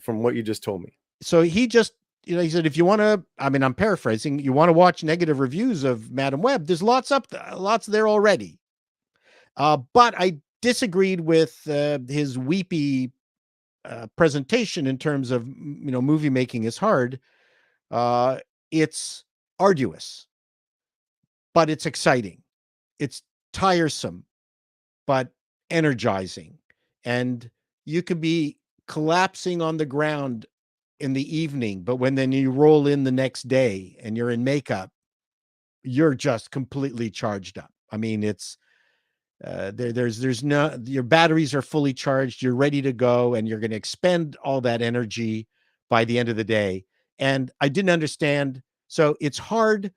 From what you just told me. So he just, he said, if you want to, I mean, I'm paraphrasing, you want to watch negative reviews of Madam Web, there's lots there already. But I disagreed with his weepy presentation in terms of, movie making is hard. It's arduous, but it's exciting. It's tiresome, but energizing. And you could be collapsing on the ground in the evening, but then you roll in the next day and you're in makeup, you're just completely charged up. I mean, it's there's no, your batteries are fully charged, you're ready to go, and you're going to expend all that energy by the end of the day. And I didn't understand. So it's hard,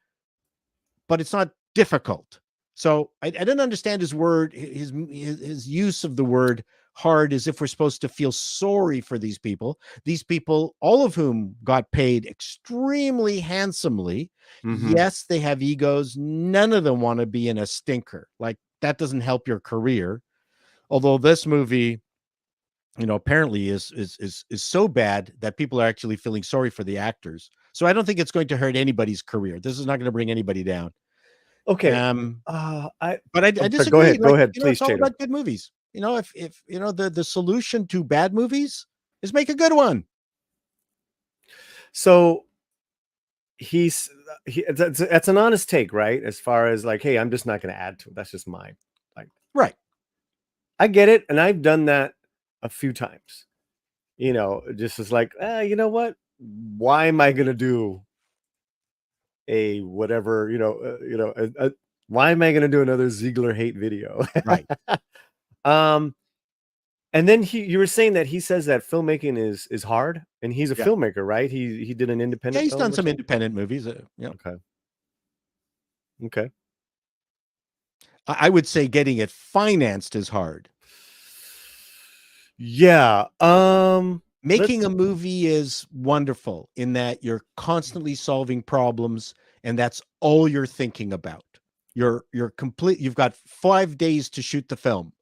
but it's not difficult. So I didn't understand his use of the word hard as if we're supposed to feel sorry for these people, all of whom got paid extremely handsomely. Yes, they have egos. None of them want to be in a stinker. Like, that doesn't help your career. Although this movie, apparently is so bad that people are actually feeling sorry for the actors. So I don't think it's going to hurt anybody's career. This is not going to bring anybody down. Okay. But I disagree. Go ahead. Like, Go ahead, please, it's all Chato. about good movies. If the solution to bad movies is make a good one. So that's an honest take, right? As far as like, hey, I'm just not going to add to it. That's just mine. Like, right. I get it, and I've done that a few times. Just as like, you know what? Why am I going to do a whatever? Why am I going to do another Zegler hate video? Right. And then you were saying that he says that filmmaking is hard, and he's a filmmaker, right? He did an independent. Yeah, he's film done or some something? independent movies. Okay. I would say getting it financed is hard. Yeah. Making a movie is wonderful in that you're constantly solving problems, and that's all you're thinking about. You've got 5 days to shoot the film.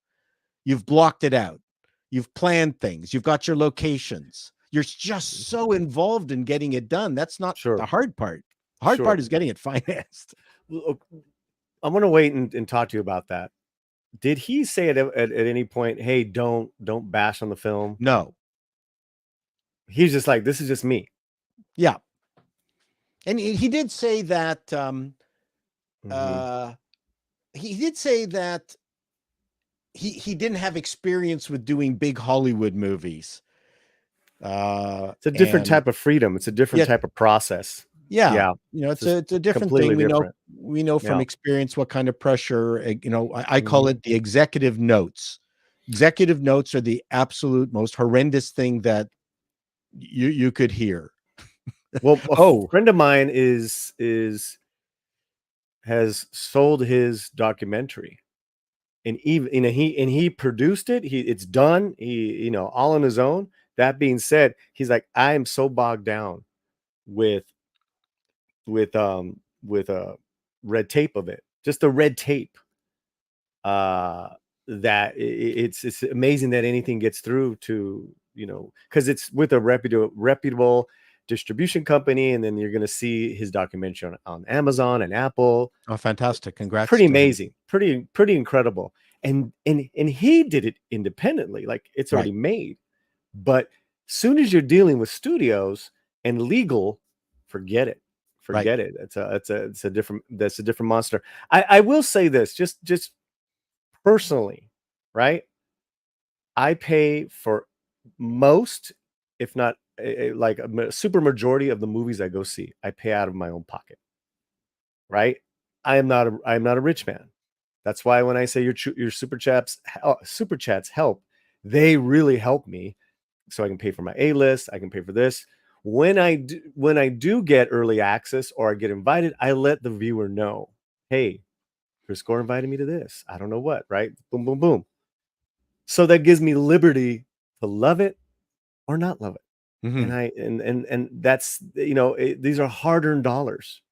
You've blocked it out. You've planned things. You've got your locations. You're just so involved in getting it done. That's not the hard part. The hard part is getting it financed. I'm going to wait and talk to you about that. Did he say at any point, hey, don't bash on the film? No. He's just like, this is just me. Yeah. And he did say that he did say that he didn't have experience with doing big Hollywood movies. It's a different type of freedom. It's a different type of process. Yeah. It's a different thing. We know from experience what kind of pressure, I call it the executive notes. Executive notes are the absolute most horrendous thing that you could hear. Well, a friend of mine has sold his documentary, and even he produced it. It's done. He all on his own. That being said, he's like, I am so bogged down with red tape of it, just the red tape. That it's amazing that anything gets through to because it's with a reputable distribution company, and then you're going to see his documentary on Amazon and Apple. Oh, fantastic! Congrats! Pretty amazing, pretty incredible. And he did it independently, like it's already made. But soon as you're dealing with studios and legal, forget it. Forget it. It's a different monster. I will say this, just personally, right? I pay for most, if not like a super majority of the movies I go see, I pay out of my own pocket. Right? I am not a rich man. That's why when I say your super chats help, they really help me, so I can pay for my A-list. I can pay for this. When I do get early access or I get invited, I let the viewer know, hey, Chris Gore invited me to this. I don't know what, right? Boom, boom, boom. So that gives me liberty to love it or not love it. Mm-hmm. And that's, these are hard-earned dollars.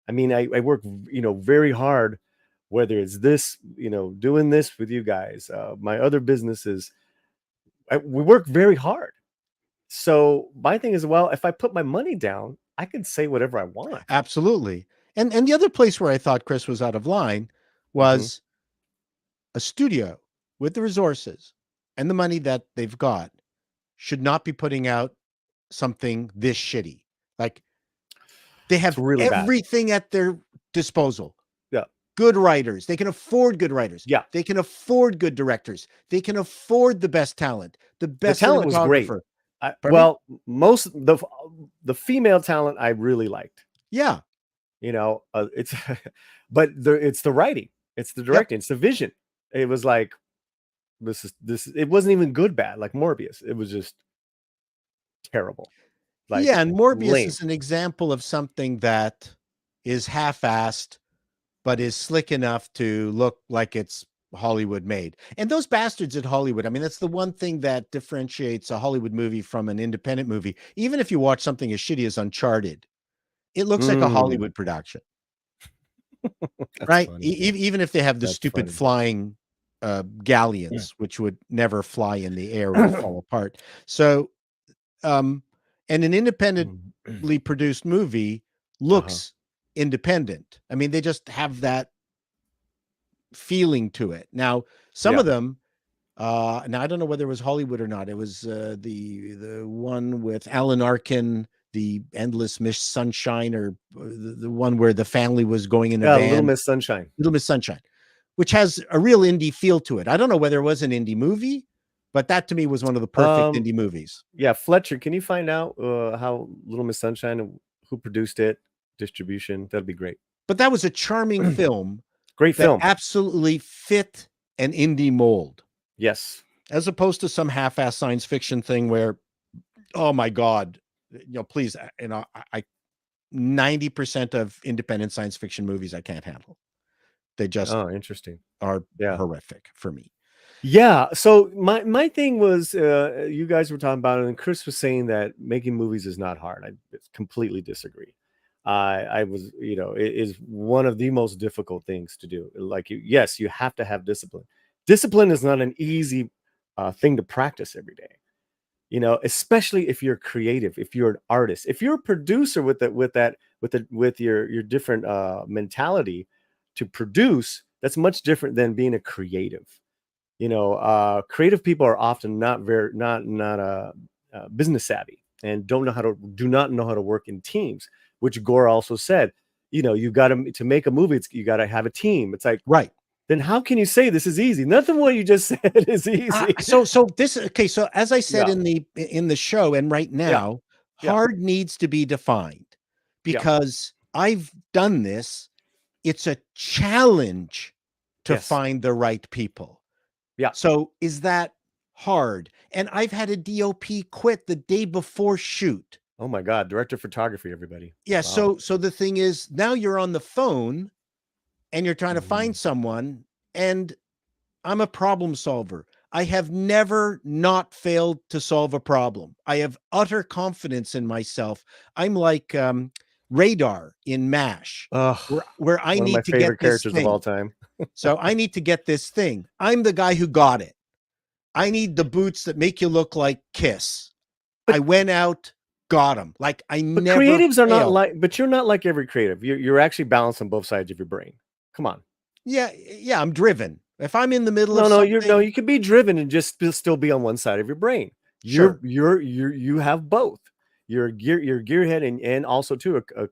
I mean, I work, very hard, whether it's this, doing this with you guys, my other businesses, we work very hard. So my thing is, well, if I put my money down, I can say whatever I want. Absolutely. And the other place where I thought Chris was out of line was a studio with the resources and the money that they've got should not be putting out something this shitty. Like, they have really everything at their disposal. Yeah. Good writers. They can afford good writers. Yeah. They can afford good directors. They can afford the best talent. The best talent was great. Well, most the female talent I really liked. Yeah. It's but it's the writing, it's the directing, it's the vision. It was like this. It wasn't even good bad like Morbius. It was just terrible. Like, yeah, and Morbius is an example of something that is half-assed, but is slick enough to look like it's Hollywood made. And those bastards at Hollywood, I mean, that's the one thing that differentiates a Hollywood movie from an independent movie. Even if you watch something as shitty as Uncharted, it looks like a Hollywood production. Right? Even if they have the stupid flying galleons, which would never fly in the air or fall apart. So, and an independently produced movie looks independent. I mean, they just have that feeling to it. Now, some of them, now I don't know whether it was Hollywood or not. It was the one with Alan Arkin, the Endless Miss Sunshine, or the one where the family was going in a van. Little Miss Sunshine. Little Miss Sunshine, which has a real indie feel to it. I don't know whether it was an indie movie, but that to me was one of the perfect indie movies. Yeah, Fletcher, can you find out how Little Miss Sunshine, who produced it, distribution? That'd be great. But that was a charming film. Great film. Absolutely fit an indie mold. Yes. As opposed to some half-ass science fiction thing where, oh my God, please, I 90% of independent science fiction movies I can't handle. They just interesting are horrific for me. Yeah. So my thing was, you guys were talking about it, and Chris was saying that making movies is not hard. I completely disagree. I was, it is one of the most difficult things to do. Like, yes, you have to have discipline. Discipline is not an easy thing to practice every day. Especially if you're creative, if you're an artist, if you're a producer with your different mentality to produce. That's much different than being a creative. Creative people are often not business savvy and do not know how to work in teams. Which Gore also said, you got to make a movie. You got to have a team. It's like, right. Then how can you say this is easy? Nothing what you just said is easy. So as I said in the show, and right now, hard needs to be defined, because I've done this. It's a challenge to find the right people. Yeah. So is that hard? And I've had a DOP quit the day before shoot. Oh my God, director of photography, everybody. Yeah. Wow. So the thing is, now you're on the phone and you're trying to find someone, and I'm a problem solver. I have never not failed to solve a problem. I have utter confidence in myself. I'm like Radar in MASH, where I need to get this characters thing. Of all time. So I need to get this thing. I'm the guy who got it. I need the boots that make you look like Kiss. I went out, got them. Like never creatives failed. Are not like, but you're not like every creative. You're actually balanced on both sides of your brain. Come on. Yeah, I'm driven. If I'm in the middle of something, you can be driven and just still be on one side of your brain. Sure. You have both. You're a gearhead and also too a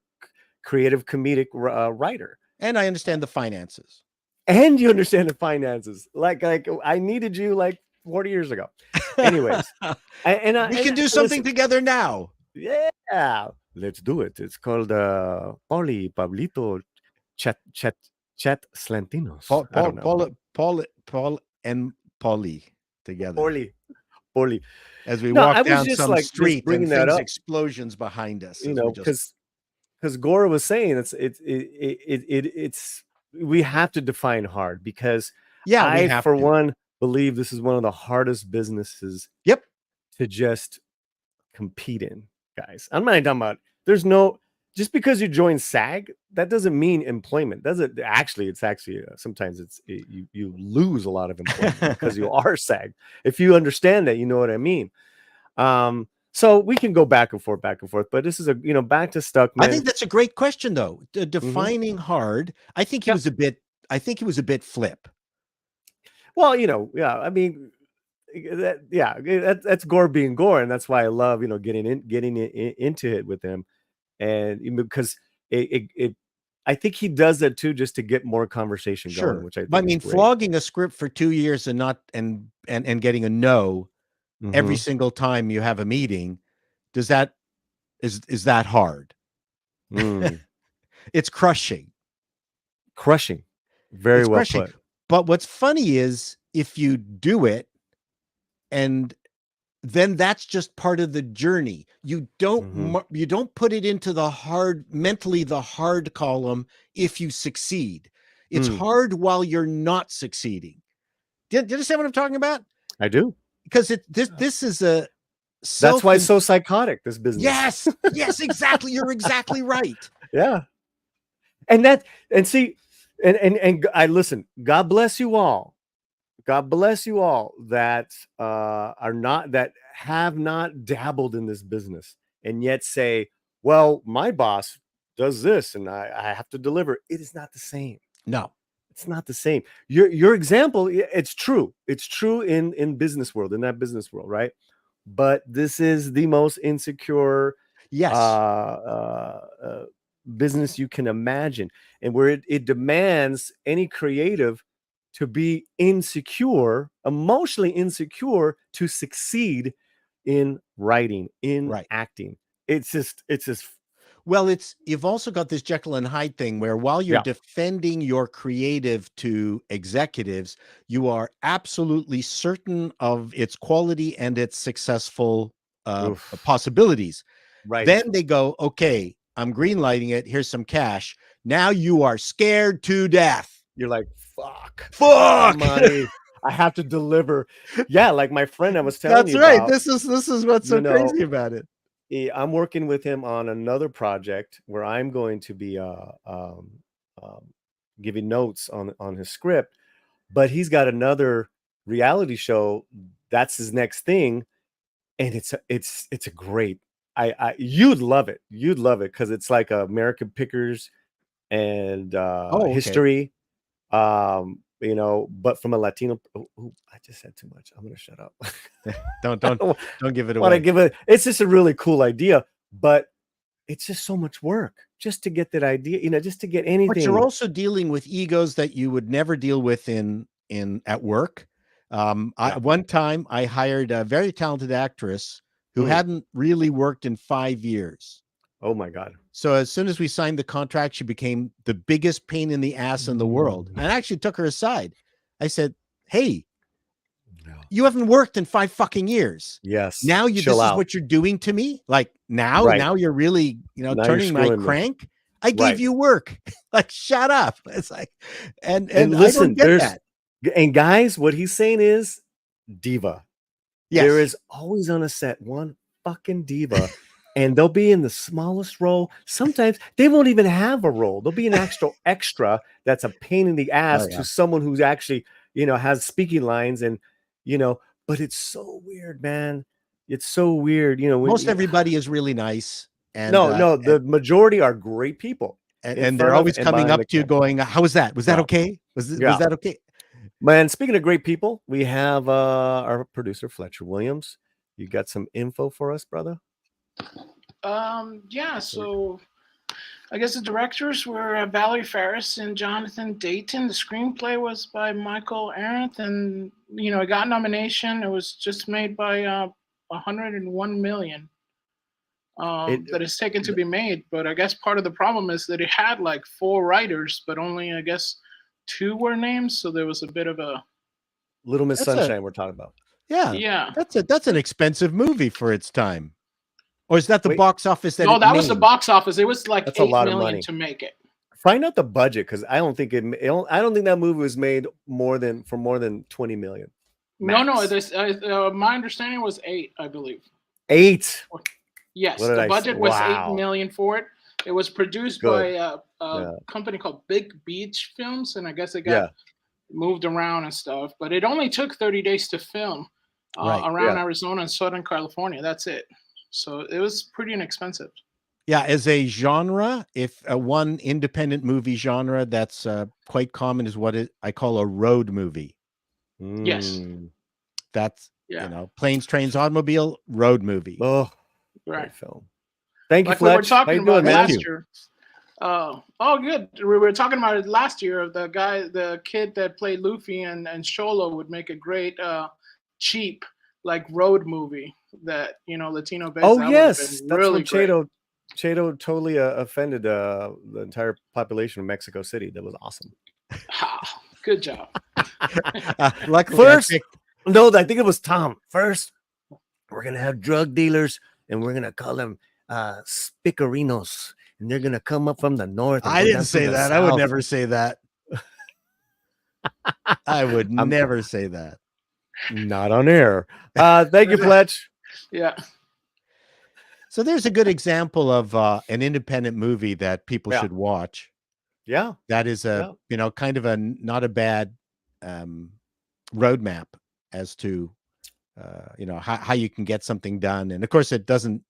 creative comedic writer. And I understand the finances. And you understand the finances. Like I needed you like 40 years ago. Anyways, we can do something together now. Yeah, let's do it. It's called Pablito Chat Slantinos. Paul and Polly together. Polly. As we walk down some street and things, explosions behind us. Because Gore was saying it's we have to define hard, because I for one believe this is one of the hardest businesses to just compete in, guys. I'm not talking about just because you join SAG, that doesn't mean employment. It's actually sometimes you lose a lot of employment because you are SAG. If you understand that, you know what I mean. So we can go back and forth, but this is back to Stuckman. I think that's a great question, though. Defining hard. I think he was a bit flip. Well, I mean, that's Gore being Gore, and that's why I love getting into it with him, and because I think he does that too, just to get more conversation going. Which I mean, flogging a script for 2 years and getting a no every single time you have a meeting, is that hard? It's crushing. Very well put. But what's funny is if you do it, and then that's just part of the journey. You don't put it into the hard column if you succeed. It's hard while you're not succeeding. Do you understand what I'm talking about? I do. Because this is a That's why it's so psychotic, this business. Yes, yes, exactly. You're exactly right. Yeah. And see, and I listen, God bless you all. God bless you all that have not dabbled in this business and yet say, well, my boss does this and I have to deliver. It is not the same. No, it's not the same. Your example, it's true. It's true in that business world, right? But this is the most insecure business you can imagine, and where it demands any creative to be insecure, emotionally insecure, to succeed in writing, in acting. It's just well, you've also got this Jekyll and Hyde thing where while you're defending your creative to executives, you are absolutely certain of its quality and its successful possibilities. Right. Then they go, okay, I'm greenlighting it. Here's some cash. Now you are scared to death. You're like, fuck money. I have to deliver. Yeah, like my friend I was telling you about. This is what's so crazy about it. I'm working with him on another project where I'm going to be giving notes on his script, but he's got another reality show that's his next thing, and it's a great. You'd love it. You'd love it because it's like American Pickers and history. You know, but from a Latino. I just said too much. I'm gonna shut up. don't give it away. It's just a really cool idea, but it's just so much work just to get that idea. You know, just to get anything. But you're also dealing with egos that you would never deal with at work. One time I hired a very talented actress who hadn't really worked in 5 years. Oh my God. So as soon as we signed the contract, she became the biggest pain in the ass in the world. And I actually took her aside. I said, hey, you haven't worked in 5 fucking years. Yes. Now this is what you're doing to me. Like now you're really, turning my crank. I gave you work. Like, shut up. It's like, and listen, I don't get that. And guys, what he's saying is diva. Yes. There is always on a set one fucking diva. And they'll be in the smallest role. Sometimes they won't even have a role. They'll be an extra that's a pain in the ass to someone who's actually, has speaking lines and, but it's so weird, man. It's so weird. Most everybody is really nice. And the majority are great people. And they're always coming up to you going, how was that? Was that okay? Was that okay? Man, speaking of great people, we have our producer, Fletcher Williams. You got some info for us, brother? So I guess the directors were Valerie Faris and Jonathan Dayton. The screenplay was by Michael Arendt, and it got nomination. It was just made by 101 million that is taken to be made. But I guess part of the problem is that it had like 4 writers, but only I guess 2 were named. So there was a bit of a Little Miss Sunshine we're talking about. Yeah. That's an expensive movie for its time. Or is that the box office? No, that was the box office. It was like $8 million to make it. Find out the budget, because I don't think that movie was made for more than 20 million. Max. No. My understanding was 8, I believe. 8. Yes, the budget was 8 million for it. It was produced by a company called Big Beach Films, and I guess it got moved around and stuff. But it only took 30 days to film around Arizona and Southern California. That's it. So it was pretty inexpensive. Yeah, as a genre, if one independent movie genre that's quite common is what I call a road movie. Yes. That's, planes, trains, automobile, road movie. Oh, right. Film. Thank you, like Fletch. We were talking about last year. Good. We were talking about it last year of the kid that played Luffy and Sholo would make a great cheap like road movie that Latino based. Oh yes, that's really when Chato totally offended the entire population of Mexico City. That was awesome. Good job. Luckily, I think it was Tom. First, we're gonna have drug dealers, and we're gonna call them spicorinos, and they're gonna come up from the north. I didn't say that. I would never say that. I would I'm- never say that. Not on air. Thank you, Fletch. Yeah. So there's a good example of an independent movie that people Yeah. should watch. Yeah. That is a, kind of a not a bad roadmap as to, how you can get something done. And of course, it doesn't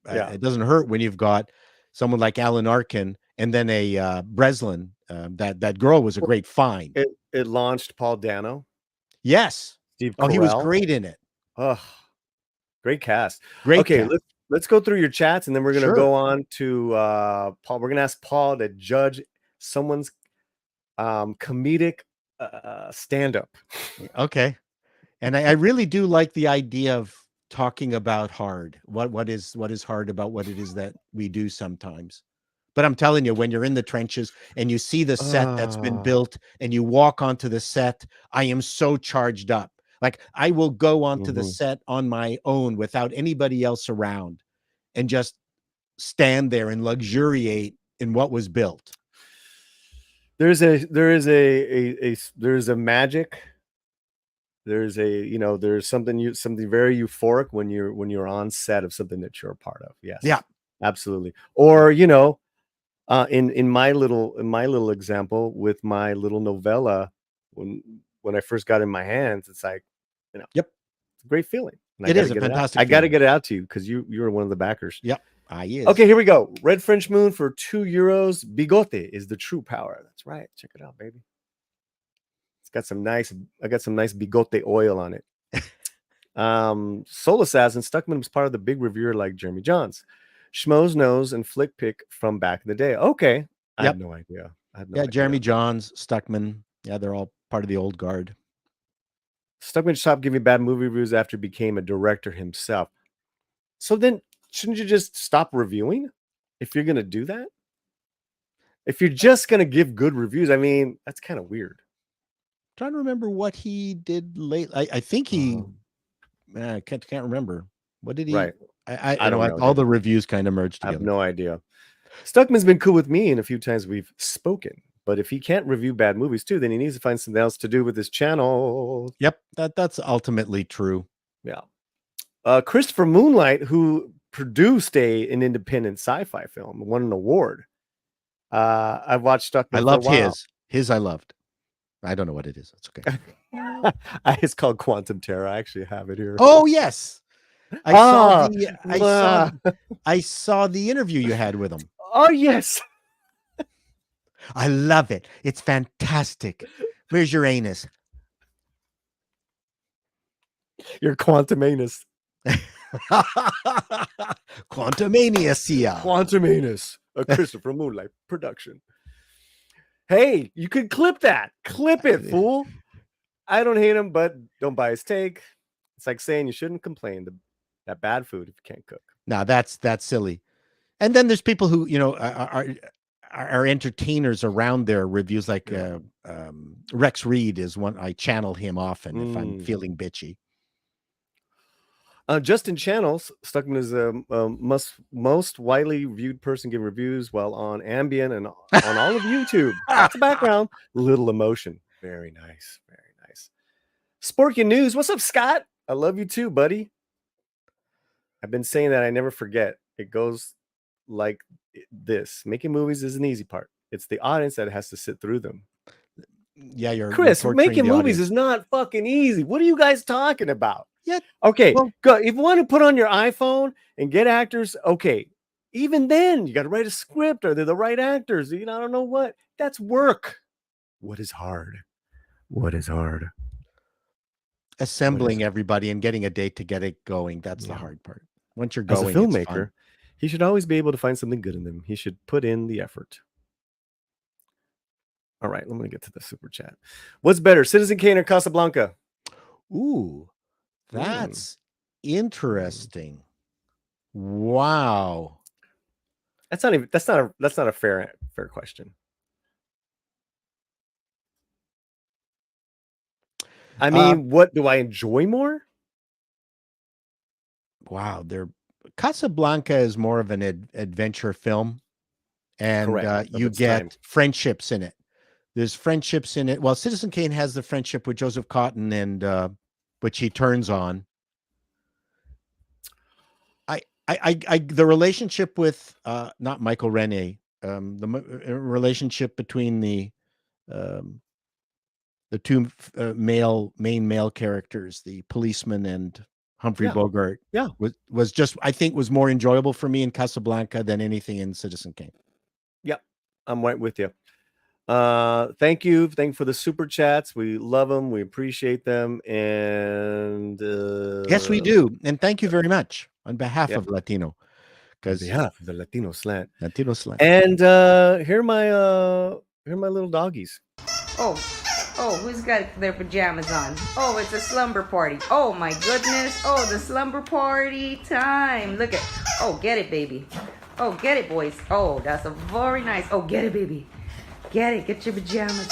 hurt when you've got someone like Alan Arkin and then a Breslin. That girl was a great find. It launched Paul Dano. Yes. Steve Oh, he was Carell. great in it. Oh, great cast. Great Okay, cast. let's go through your chats, and then we're gonna Sure. go on to Paul. We're gonna ask Paul to judge someone's comedic stand-up. Okay. And I really do like the idea of talking about hard. What is hard about what it is that we do sometimes. But I'm telling you, when you're in the trenches and you see the set that's been built and you walk onto the set, I am so charged up. Like I will go onto the set on my own without anybody else around and just stand there and luxuriate in what was built. There's a magic. There's something very euphoric when you're on set of something that you're a part of. Yes. Yeah. Absolutely. Or, in my little example with my little novella, when I first got it in my hands, it's like, Yep. It's a great feeling. And It is a fantastic I got to feeling. get it out to you because you were one of the backers. Yep. Yes. Okay, here we go. Red French Moon for €2. Bigote is the true power. That's right. Check it out, baby. It's got I got some nice bigote oil on it. Soul Assassin Stuckman was part of the big reviewer like Jeremy Johns. Schmoes Nose and Flick Pick from back in the day. Okay. I Yep. had no idea. Jeremy Johns, Stuckman. Yeah, they're all part of the old guard. Stuckman stopped giving bad movie reviews after he became a director himself. So then shouldn't you just stop reviewing if you're going to do that? If you're just going to give good reviews, I mean, that's kind of weird. Trying to remember what he did late. I think he, I can't remember. What did he? Right. I don't know. All the reviews kind of merged I together. have no idea. Stuckman's been cool with me, and a few times we've spoken. But if he can't review bad movies too, then he needs to find something else to do with his channel. Yep, that's ultimately true. Yeah. Christopher Moonlight, who produced an independent sci-fi film, won an award. I've watched Stuckman. I loved his. His I loved. I don't know what it is. It's okay. It's called Quantum Terror. I actually have it here. Oh yes. I saw the interview you had with him. Oh yes. I love it. It's fantastic. Where's your anus? Your quantum anus. Quantumania. Quantum anus. A Christopher Moonlight production. Hey, you could clip that. Clip it, fool. I don't hate him, but don't buy his take. It's like saying you shouldn't complain that bad food if you can't cook. Now that's silly. And then there's people who are entertainers around their reviews, like Rex Reed is one. I channel him often if I'm feeling bitchy. Justin Channels, Stuckman is the most widely viewed person giving reviews while on Ambien and on all of YouTube. That's the background. Little emotion. Very nice. Very nice. Sporky News. What's up, Scott? I love you too, buddy. I've been saying that I never forget. It goes like this. Making movies is an easy part. It's the audience that has to sit through them. Yeah, Chris, making movies is not fucking easy. What are you guys talking about? Yeah. Okay, go. If you want to put on your iPhone and get actors, okay. Even then, you got to write a script. Are they the right actors? I don't know what. That's work. What is hard? What is hard? Assembling everybody and getting a date to get it going. That's the hard part. Once you're going, as a filmmaker, he should always be able to find something good in them. He should put in the effort. All right, let me get to the super chat. What's better, Citizen Kane or Casablanca? Ooh, that's interesting. Wow. That's not a fair question. I mean, what do I enjoy more? Wow, Casablanca is more of an adventure film, and you get friendships in it. There's friendships in it. Well, Citizen Kane has the friendship with Joseph Cotton, and which he turns on. The relationship with not Michael Rene, relationship between the two main male characters, the policeman and Humphrey Bogart, was just, I think, was more enjoyable for me in Casablanca than anything in Citizen Kane. Yep, I'm right with you. Thank you for the super chats. We love them, we appreciate them, and yes, we do. And thank you very much on behalf of Latino, because of the Latino slant. And here are my little doggies. Oh, who's got their pajamas on? Oh, it's a slumber party. Oh my goodness. Oh, the slumber party time. Look at, oh, get it, baby. Oh, get it, boys. Oh, that's a very nice. Oh, get it, baby. Get it, get your pajamas.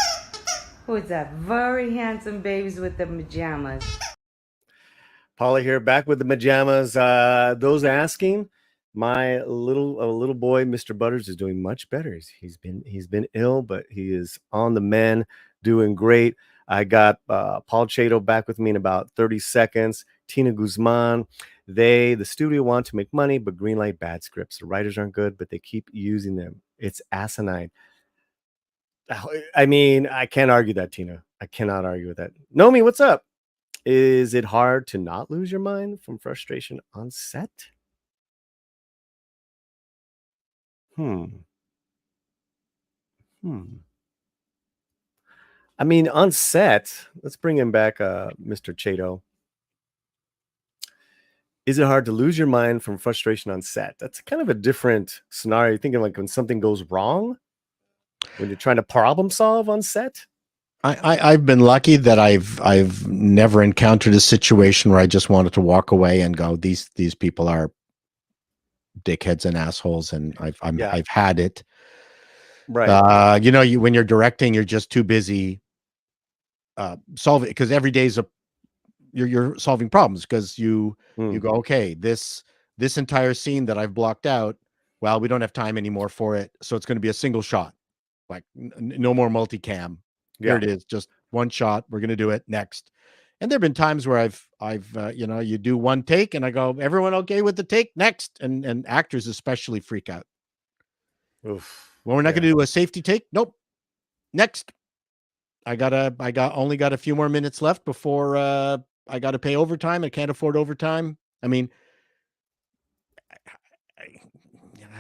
Who is that? Very handsome babies with the pajamas. Paula here, back with the pajamas. Those asking, my little boy, Mr. Butters, is doing much better. He's been ill, but he is on the mend, doing great. I got Paul Chato back with me in about 30 seconds. Tina Guzman. The studio want to make money, but greenlight bad scripts. The writers aren't good, but they keep using them. It's asinine. I mean, I can't argue that, Tina. I cannot argue with that. Nomi, what's up? Is it hard to not lose your mind from frustration on set? I mean, on set, let's bring him back, Mr. Chato. Is it hard to lose your mind from frustration on set? That's kind of a different scenario. You're thinking like when something goes wrong, when you're trying to problem solve on set. I've been lucky that I've never encountered a situation where I just wanted to walk away and go, these people are dickheads and assholes, and I've had it. Right. When you're directing, you're just too busy solving, because every day's you're solving problems, because you go, okay, this entire scene that I've blocked out, well, we don't have time anymore for it, so it's going to be a single shot, like no more multicam. Here it is, just one shot. We're going to do it next. And there've been times where I've you do one take and I go, everyone okay with the take? Next. And actors especially freak out. Oof. Well, we're not going to do a safety take. Nope. Next. I only got a few more minutes left before I got to pay overtime. I can't afford overtime. I mean,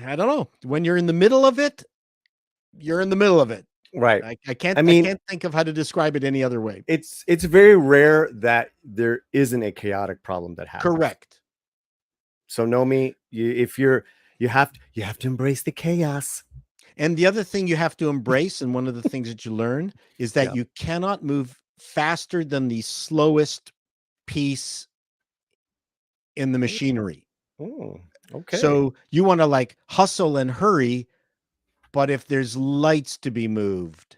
I don't know. When you're in the middle of it, you're in the middle of it. Right. I can't think of how to describe it any other way. It's very rare that there isn't a chaotic problem that happens. Correct. So Nomi, you have to embrace the chaos. And the other thing you have to embrace, and one of the things that you learn, is that you cannot move faster than the slowest piece in the machinery. Oh, okay. So you want to like hustle and hurry, but if there's lights to be moved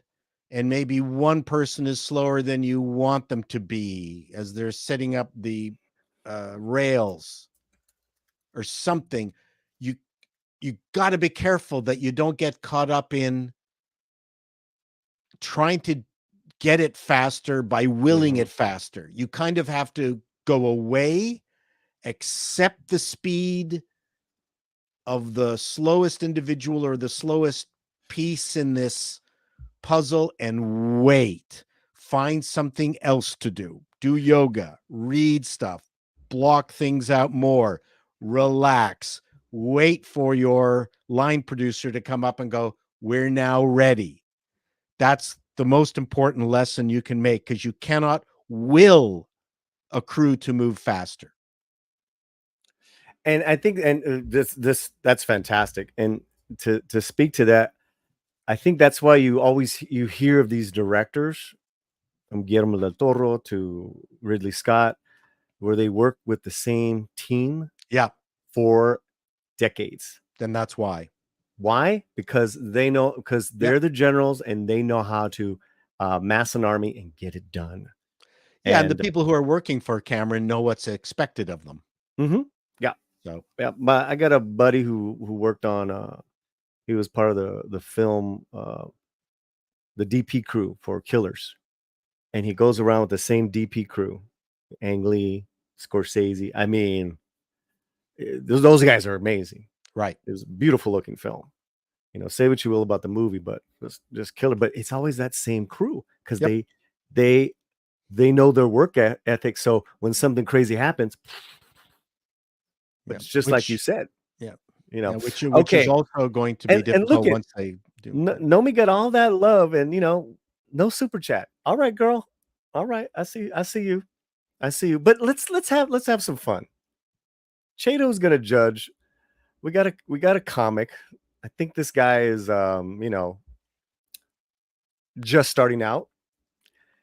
and maybe one person is slower than you want them to be as they're setting up the rails or something, you got to be careful that you don't get caught up in trying to get it faster by willing it faster. You kind of have to go away, accept the speed of the slowest individual or the slowest piece in this puzzle and wait. Find something else to do. Do yoga, read stuff, block things out more, relax, wait for your line producer to come up and go, we're now ready. That's the most important lesson you can make, because you cannot will a crew to move faster. And I think, that's fantastic. And to speak to that, I think that's why you hear of these directors, from Guillermo del Toro to Ridley Scott, where they work with the same team, for decades. Then that's why. Why? Because they're the generals and they know how to mass an army and get it done. Yeah, and the people who are working for Cameron know what's expected of them. Mm-hmm. Yeah. So I got a buddy who worked on he was part of the film the DP crew for Killers, and he goes around with the same DP crew, Ang Lee, Scorsese. I mean, those guys are amazing. Right. It was a beautiful looking film. You know, say what you will about the movie, but just killer. But it's always that same crew because they know their work ethic. So when something crazy happens, it's just like you said. Yeah. You know, which is also going to be difficult once they do. Nomi got all that love, and no super chat. All right, girl. All right, I see you. But let's have some fun. Chato's gonna judge. We got a comic. I think this guy is just starting out.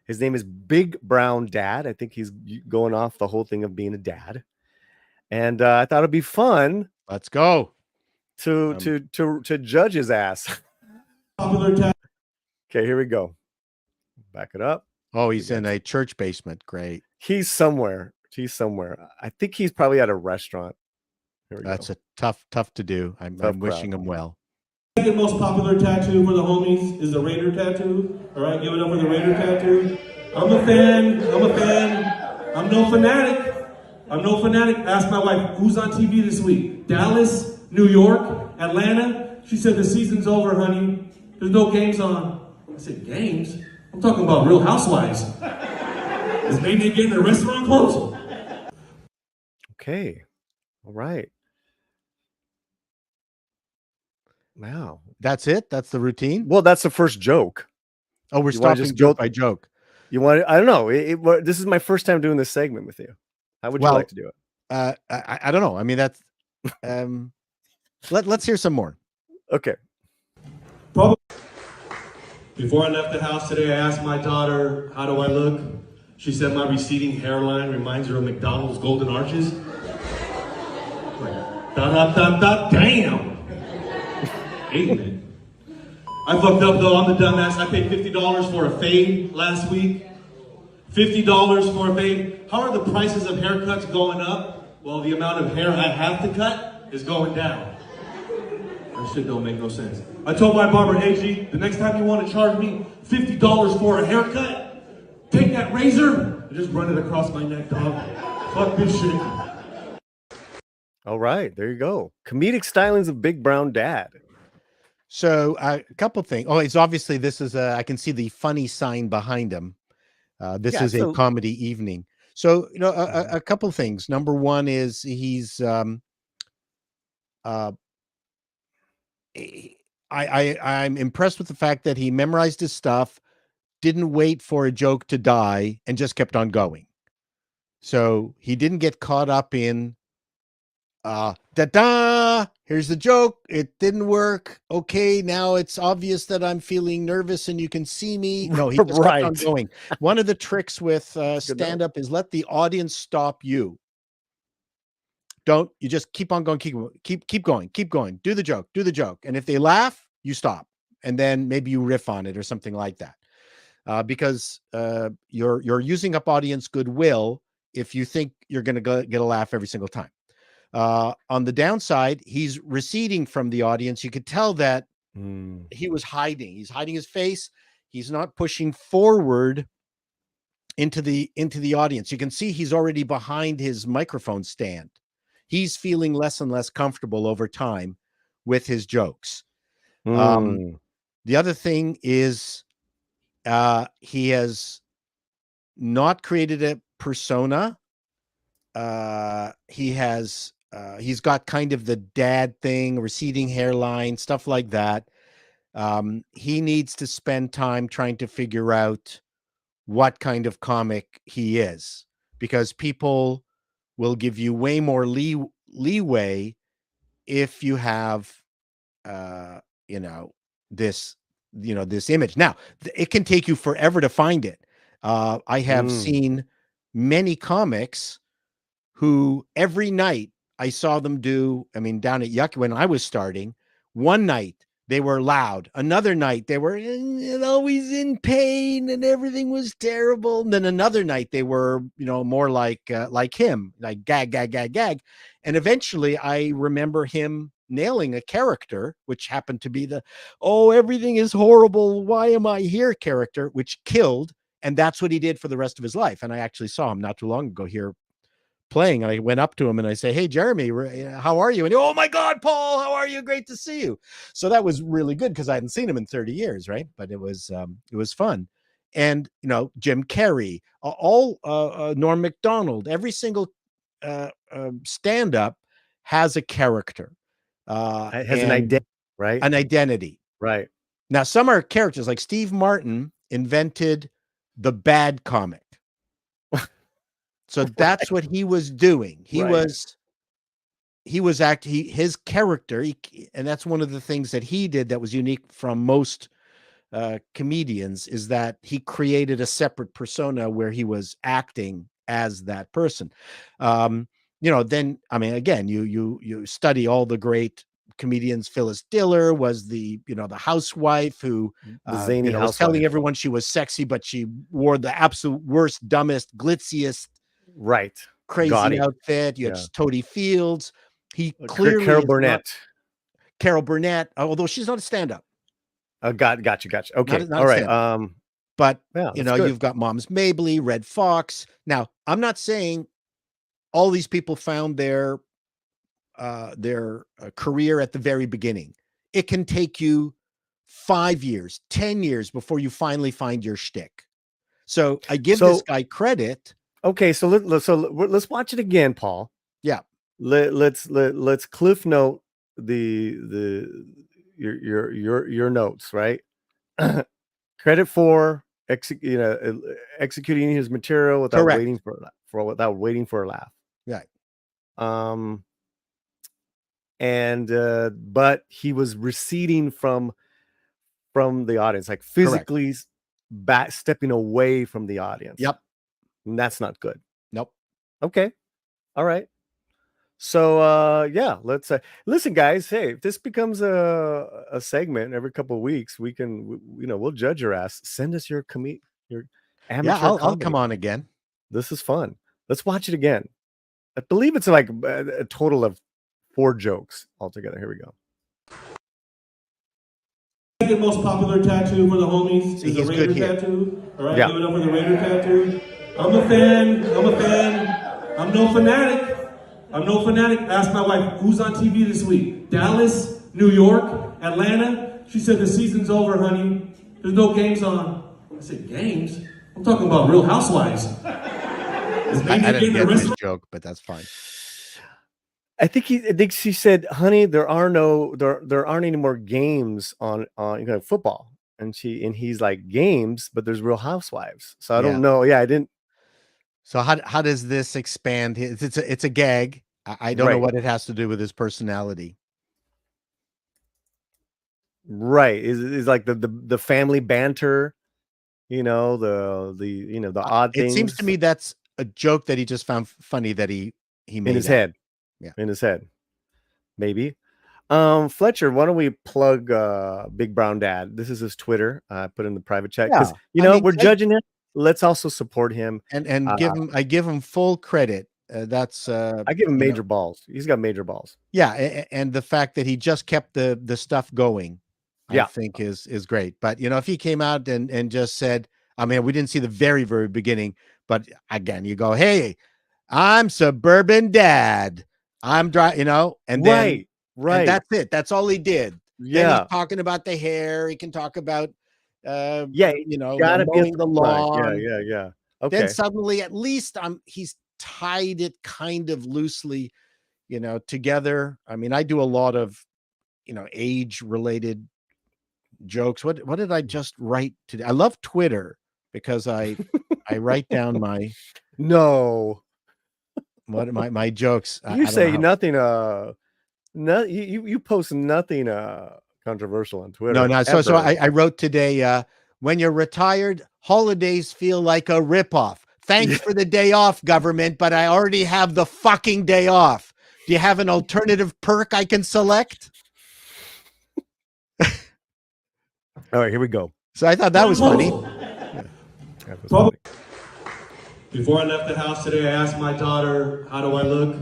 His name is Big Brown Dad. I think he's going off the whole thing of being a dad. And I thought it'd be fun. Let's go. To judge his ass. Okay, here we go. Back it up. Oh, he's in a church basement. Great. He's somewhere. I think he's probably at a restaurant. That's a tough to do. I'm wishing him well. Second most popular tattoo for the homies is the Raider tattoo. All right, give it up for the Raider tattoo. I'm a fan. I'm no fanatic. Ask my wife, who's on TV this week? Dallas, New York, Atlanta. She said the season's over, honey. There's no games on. I said, games? I'm talking about Real Housewives. Is maybe getting the restaurant closed? Okay. All right. Wow. That's it? That's the routine? Well, that's the first joke. Oh, we're stopping joke by joke. You want? I don't know. This is my first time doing this segment with you. How would you like to do it? I don't know. I mean, that's let's hear some more. Okay. Probably. Before I left the house today, I asked my daughter, how do I look? She said my receding hairline reminds her of McDonald's Golden Arches. Like, damn. Hating it. I fucked up though, I'm the dumbass. I paid $50 for a fade last week. $50 for a fade. How are the prices of haircuts going up? Well, the amount of hair I have to cut is going down. That shit don't make no sense. I told my barber, hey G, the next time you want to charge me $50 for a haircut, take that razor and just run it across my neck, dog. Fuck this shit. All right, there you go. Comedic stylings of Big Brown Dad. So a couple things. Oh, it's obviously this is I can see the funny sign behind him. This is a comedy evening. So a couple things. Number one is he's I'm impressed with the fact that he memorized his stuff, didn't wait for a joke to die, and just kept on going. So he didn't get caught up in here's the joke, it didn't work, okay, now it's obvious that I'm feeling nervous and you can see me. No, he just kept on going. One of the tricks with stand-up is let the audience stop you. You just keep on going, keep going, do the joke, and if they laugh, you stop, and then maybe you riff on it or something like that, because you're using up audience goodwill if you think you're going to get a laugh every single time. On the downside, he's receding from the audience. You could tell that he was hiding. He's hiding his face. He's not pushing forward into the audience. You can see he's already behind his microphone stand. He's feeling less and less comfortable over time with his jokes. The other thing is he has not created a persona. He's got kind of the dad thing, receding hairline, stuff like that. He needs to spend time trying to figure out what kind of comic he is, because people will give you way more leeway if you have, this image. Now, it can take you forever to find it. I have seen many comics who every night I saw them do, down at Yuck when I was starting, one night they were loud. Another night they were always in pain and everything was terrible. And then another night they were, more like him, like gag, gag, gag, gag. And eventually I remember him nailing a character, which happened to be the, oh, everything is horrible, why am I here character, which killed. And that's what he did for the rest of his life. And I actually saw him not too long ago here playing, and I went up to him and I say, hey, Jeremy, how are you? And he, oh my God, Paul, how are you? Great to see you. So that was really good because I hadn't seen him in 30 years. Right. But it was fun. And, Jim Carrey, all Norm Macdonald, every single stand-up has a character. It has an identity, right? An identity. Right. Now, some are characters, like Steve Martin invented the bad comic. So that's what he was doing. He was acting his character. And that's one of the things that he did that was unique from most comedians, is that he created a separate persona where he was acting as that person. Then, I mean, again, you study all the great comedians. Phyllis Diller was the housewife who was telling everyone she was sexy, but she wore the absolute worst, dumbest, glitziest, crazy outfit. You had Toady Fields. He clearly Carol Burnett, although she's not a stand-up. Gotcha. Okay. Not all right. But you've got Moms Mabley, Red Fox. Now, I'm not saying all these people found their career at the very beginning. It can take you 5 years, 10 years before you finally find your shtick. So I give this guy credit. Okay, so let's watch it again, Paul. Yeah. Let's cliff note your notes, right? Credit for executing his material without waiting for a laugh. Right. But he was receding from the audience, like physically stepping away from the audience. Yep. And that's not good. Nope. Okay. All right. So let's listen, guys. Hey, if this becomes a segment every couple of weeks, we can we'll judge your ass. Send us your amateur. I'll come on again. This is fun. Let's watch it again. I believe it's like a total of 4 jokes altogether. Here we go. Second most popular tattoo for the homies is the Raider tattoo. All right, give it up for the Raider tattoo. I'm a fan. I'm no fanatic. Ask my wife, who's on TV this week? Dallas, New York, Atlanta. She said the season's over, honey. There's no games on. I said, games? I'm talking about Real Housewives. I didn't get this joke, but that's fine. I think she said, honey, there aren't any more games on football. And he's like, games, but there's Real Housewives. So I don't know. Yeah, I didn't. So how does this expand? It's a gag. I don't know what it has to do with his personality. Right. Is like the family banter, the odd things. It seems to me that's a joke that he just found funny that he made in his head. Yeah. In his head. Maybe. Fletcher, why don't we plug Big Brown Dad? This is his Twitter. I put in the private chat because we're judging him. Let's also support him and give him full credit. I give him major balls. He's got major balls. Yeah, and the fact that he just kept the stuff going, I think is great. But if he came out and just said, I mean, we didn't see the very, very beginning, but again, you go, hey, I'm suburban dad. I'm driving, and then and that's it. That's all he did. Yeah, then he's talking about the hair. He can talk about gotta mowing the lawn. Yeah. Okay. Then suddenly, at least he's tied it kind of loosely, together. I mean, I do a lot of, age related jokes. What did I just write today? I love Twitter because I write down my my jokes. You say nothing. You post nothing controversial on Twitter. No. So I wrote today. When you're retired, holidays feel like a ripoff. Thanks for the day off, government, but I already have the fucking day off. Do you have an alternative perk I can select? All right, here we go. So I thought that was funny. That was funny. Before I left the house today, I asked my daughter, how do I look?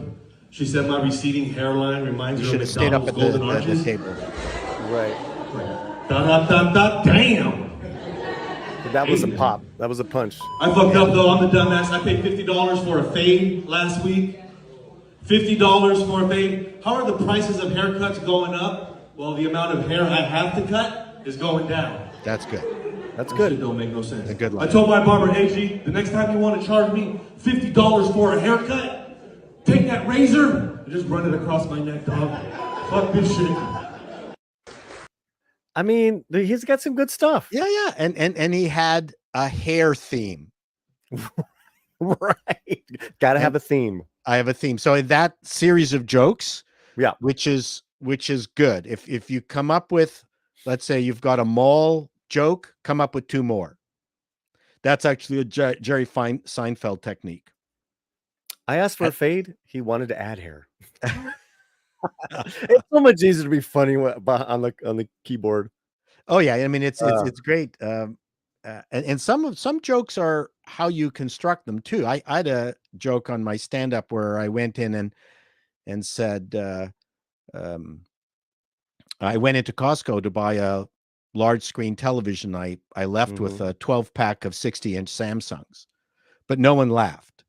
She said my receding hairline reminds You her should of have stayed up McDonald's at Golden the Arches. table. Right. Damn! That was a pop. That was a punch. I fucked up though, I'm the dumbass. I paid $50 for a fade last week. $50 for a fade. How are the prices of haircuts going up? Well, the amount of hair I have to cut is going down. That's good. That's good. Shit don't make no sense. A good I line. told my barber, hey G, the next time you want to charge me $50 for a haircut, take that razor and just run it across my neck, dog. Fuck this shit. I mean, he's got some good stuff. Yeah. And he had a hair theme. Right. Got to have a theme. I have a theme. So in that series of jokes, yeah, which is good. If you come up with, let's say you've got a mall joke, come up with 2 more. That's actually a Jerry Seinfeld technique. I asked for a fade. He wanted to add hair. It's so much easier to be funny on the keyboard. Oh yeah, I mean it's great. And some jokes are how you construct them too. I had a joke on my stand-up where I went in and said I went into Costco to buy a large screen television. I left with a 12-pack of 60-inch Samsungs, but no one laughed.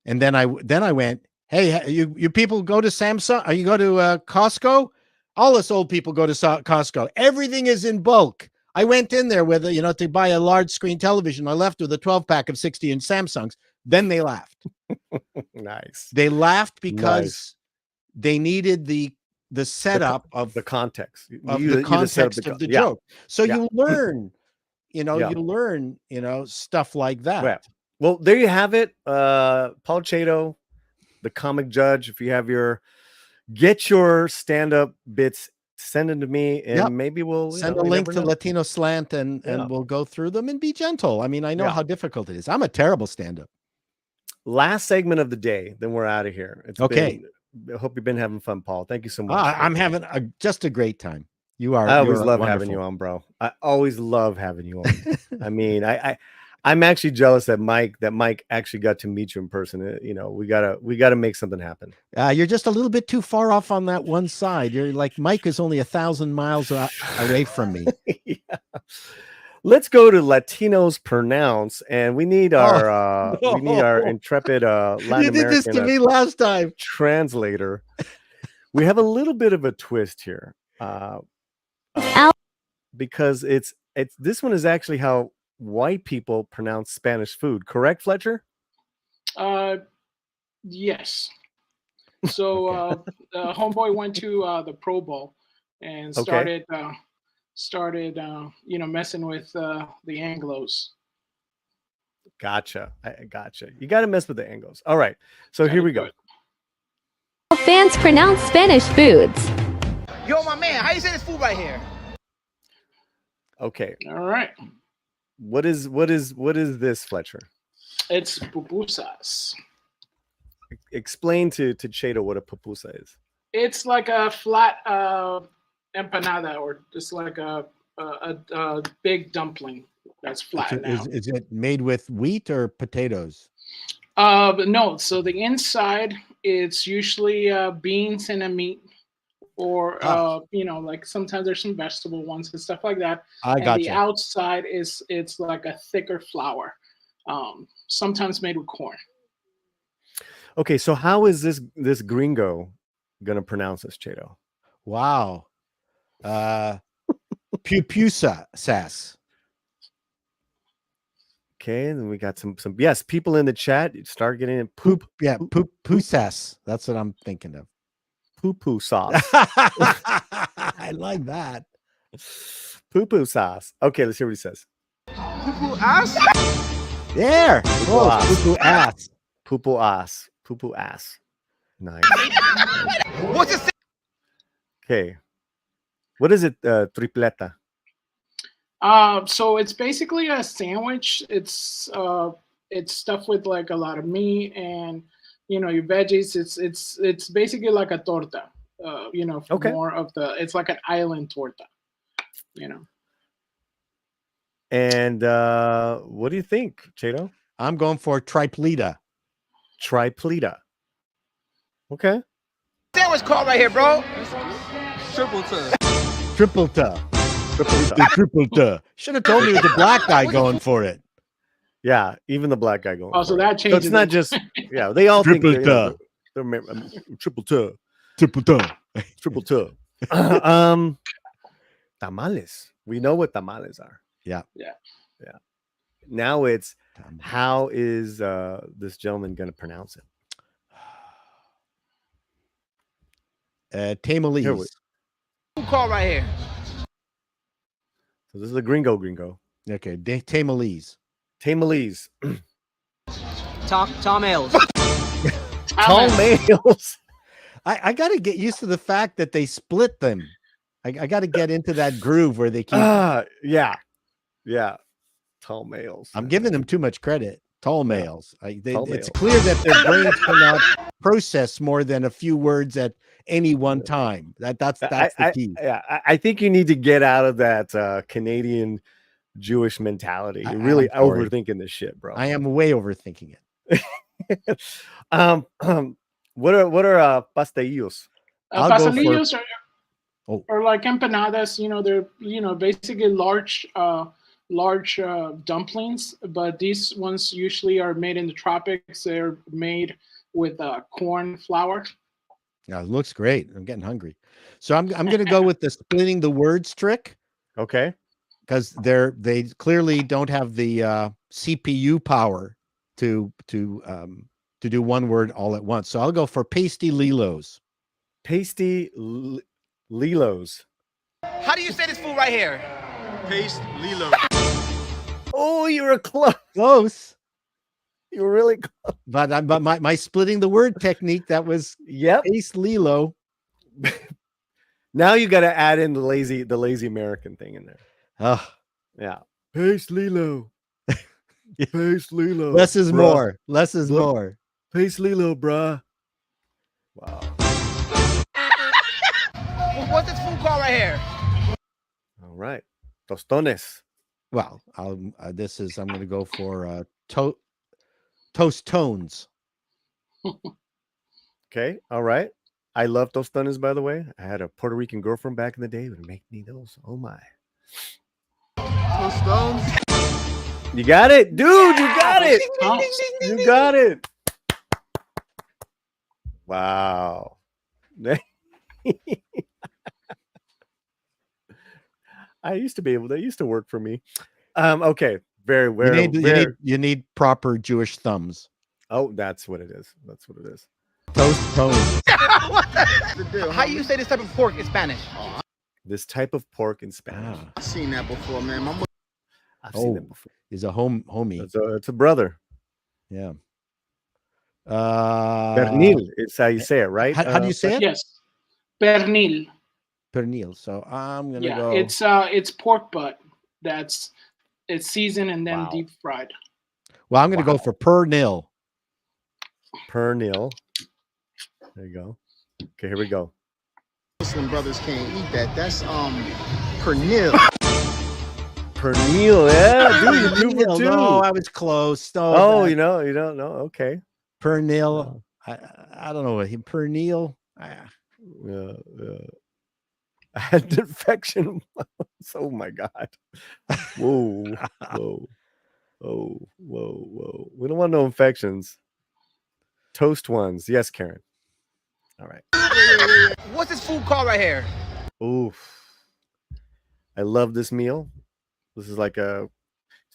And then I went, hey, you people go to Samsung? Or you go to Costco? All us old people go to Costco. Everything is in bulk. I went in there with to buy a large screen television. I left with a 12-pack of 60-inch Samsungs. Then they laughed. Nice. They laughed because they needed the setup of the context of the context of the joke. So you learn, you learn, stuff like that. Right. Well, there you have it. Paul Chato, the comic judge. If you have get your stand-up bits, send them to me, and maybe we'll send a link to Latino Slant, and we'll go through them and be gentle. I mean, I know how difficult it is. I'm a terrible stand-up. Last segment of the day, then we're out of here. I hope you've been having fun, Paul. Thank you so much. I'm having just a great time. You are. I always love having you on, bro. I always love having you on. I mean, I'm actually jealous that Mike actually got to meet you in person. We gotta make something happen. You're just a little bit too far off on that one side. You're like Mike is only 1,000 miles away from me. Yeah. Let's go to Latinos Pronounce, and we need our intrepid Latin You did this American, to me last time. translator. We have a little bit of a twist here, because it's this one is actually how white people pronounce Spanish food. Correct, Fletcher? Yes. So homeboy went to the Pro Bowl and started messing with the Anglos. Gotcha. I gotcha. You got to mess with the Anglos. All right. So here we go. Fans pronounce Spanish foods. Yo, my man, how you say this food right here? Okay. All right. What is this, Fletcher? It's pupusas. Explain to Chato what a pupusa is. It's like a flat empanada, or just like a big dumpling that's flat. Is it made with wheat or potatoes? No. So the inside, it's usually beans and a meat, or like sometimes there's some vegetable ones and stuff like that. The outside it's like a thicker flour, sometimes made with corn. Okay, so how is this gringo gonna pronounce this, Chato? Wow. Pupusa sass. Okay, and then we got some people in the chat start getting in poop. Yeah, pupusas. That's what I'm thinking of. Poo-poo sauce. I like that. Poo-poo sauce. Okay, let's hear what he says. Poo-poo ass? There. Poo-poo ass. Poo-poo ass. Poo-poo ass. Nice. What's it? Okay. What is it, tripleta? So it's basically a sandwich. It's stuffed with like a lot of meat and your veggies. It's basically like a torta. More of it's like an island torta. And what do you think, Chato? I'm going for tripleta. Tripleta. Okay. Sandwich call right here, bro. Tripleta. Tripleta. Should have told me it was a black guy going for it. Yeah, even the black guy going. Oh, so for that it. changes. So it's not just they all think Tripleta. they're triple two. Tripleta. Triple two. Tamales. We know what tamales are. Yeah. Now it's how is this gentleman going to pronounce it? Tamales. Call right here. So this is a gringo. Okay, Tamales. Tamales. Tom Ailes. Tamales. I got to get used to the fact that they split them. I got to get into that groove where they keep. Yeah. Tall males. I'm giving them too much credit. Tall males. It's males. clear that their brains cannot process more than a few words at any one time. That's the key. I think you need to get out of that Canadian Jewish mentality. You're really overthinking this shit, bro. I am way overthinking it. What are pastelillos? Pastelillos are like empanadas. They're basically large dumplings, but these ones usually are made in the tropics. They're made with corn flour. Yeah, it looks great. I'm getting hungry. So I'm going to go with the splitting the words trick. Okay. Because they clearly don't have the CPU power to do one word all at once. So I'll go for pasty lilos. Pasty lilos. How do you say this food right here? Paste Lilo. Oh, you were close. Close. You were really close. But my splitting the word technique, that was paste lilo. Now you got to add in the lazy American thing in there. Oh, yeah. Paste Lilo. Paste Lilo. Less is more. Less is more. Paste Lilo, bruh. Wow. What's this food called right here? All right. Tostones. Well, I'm going to go for toast tones. Okay. All right. I love tostones, by the way. I had a Puerto Rican girlfriend back in the day who would make me those. Oh my. Tostones. You got it, dude. You got it. You got it. Wow. I used to be able. They used to work for me. Okay. You need proper Jewish thumbs. Oh, that's what it is. That's what it is. Toast tones. How do you say this type of pork in Spanish? This type of pork in Spanish. I've seen that before, man. I've seen that before. He's a homie. It's a brother. Yeah. Pernil. It's how you say it, right? How do you say it? Yes. Pernil. Pernil. So I'm gonna go. It's pork butt. It's seasoned and then deep fried. Well, I'm gonna go for pernil. Pernil. There you go. Okay, here we go. Muslim brothers can't eat that. That's pernil. Pernil, yeah, dude, you do too. No, I was close. No, oh, you don't know. Okay. Pernil. I don't know what pernil. Yeah. I had an infection. Oh my god. Whoa. Whoa. We don't want no infections. Toast ones. Yes, Karen. All right. What's this food called right here? Oof. I love this meal. This is like it's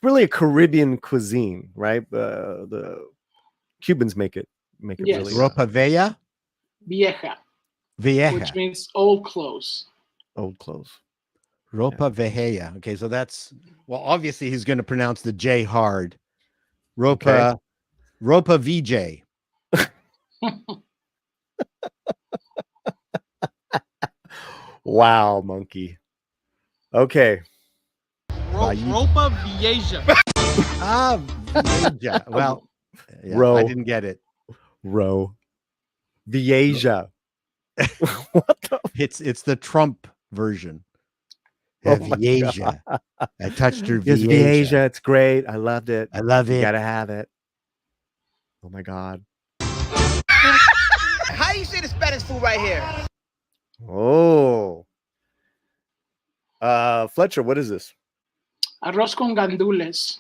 really a Caribbean cuisine, right? The Cubans make it really. Ropa vieja? Vieja. Which means old clothes. Old clothes. Ropa vieja. Okay, so that's obviously he's going to pronounce the J hard. Ropa VJ. Wow, monkey. Okay. Ropa vieja. Vieja. Well, I didn't get it. Vieja. What the? It's the Trump version. That my Vieja. God. I touched her Yes, Vieja. Vieja. It's great. I loved it. I love You it. gotta have it. Oh my God. How you say the Spanish food right here? Oh. Fletcher, what is this? Arroz con gandules.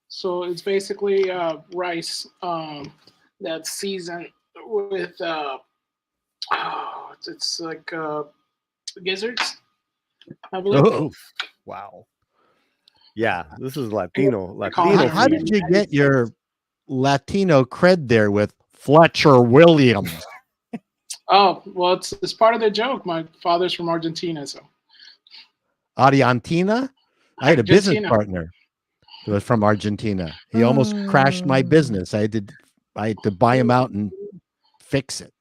So it's basically rice that's seasoned with it's like gizzards, I believe. Oh, wow. Yeah, this is Latino. How did you get your Latino cred there with Fletcher Williams? Oh, well, it's part of the joke. My father's from Argentina, so. Argentina? I had a business Argentina. partner who was from Argentina. He almost crashed my business. I had to buy him out and fix it.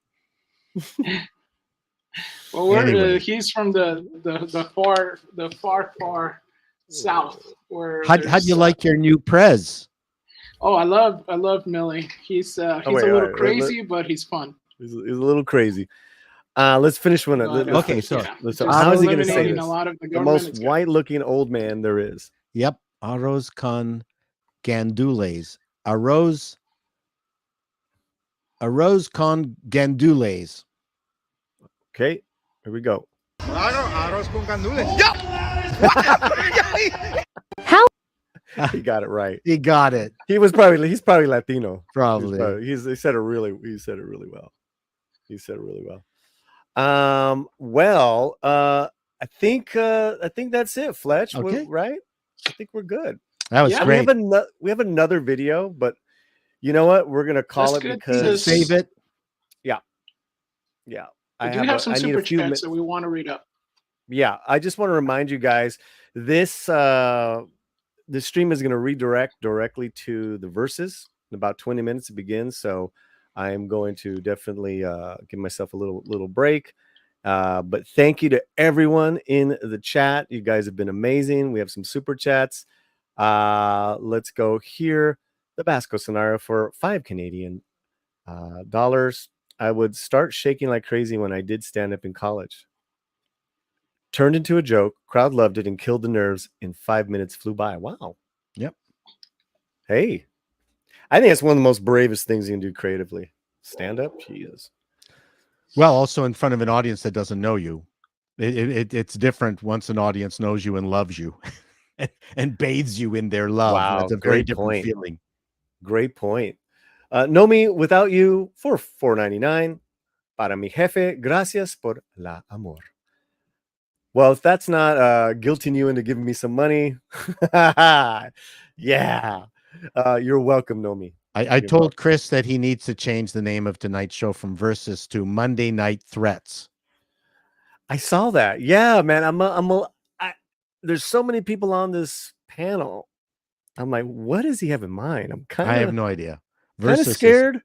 Well, Anyway. he's from the far south. Where How'd you there's, like your new prez? Oh, I love Millie. He's wait, a little all right, crazy, but he's fun. He's a little crazy. Let's finish one. Okay, so how is he going to say eliminating this? a lot of the The government, most it's good. white-looking old man there is. Yep. Arroz con gandules. Arroz con gandules. Okay, here we go. Arroz con gandules. How? He got it right. He got it. He's probably Latino. Probably. He said it really well. Well, I think that's it, Fletch. Okay. Right? I think we're good. That was great. We have another video, but you know what? We're gonna call it because save it. Yeah. I do have some super chats that we want to read up. Yeah, I just want to remind you guys this stream is going to redirect directly to the verses in about 20 minutes it begins. So I am going to definitely give myself a little break. But thank you to everyone in the chat. You guys have been amazing. We have some super chats. Let's go here. The Basco scenario for 5 Canadian dollars. I would start shaking like crazy when I did stand up in college. Turned into a joke. Crowd loved it and killed the nerves. In 5 minutes flew by. Wow. Yep. Hey, I think it's one of the most bravest things you can do creatively. Stand up. Jesus. Well, also in front of an audience that doesn't know you. It's different once an audience knows you and loves you and bathes you in their love. Wow, That's a very great different point. feeling. Great point. Know me without you for $4.99. Para mi jefe, gracias por la amor. Well, if that's not guilting you into giving me some money, yeah, you're welcome, Nomi. I told Chris that he needs to change the name of tonight's show from Versus to Monday Night Threats. I saw that. Yeah, man. There's so many people on this panel. I'm like, what does he have in mind? I have no idea. Kind of scared.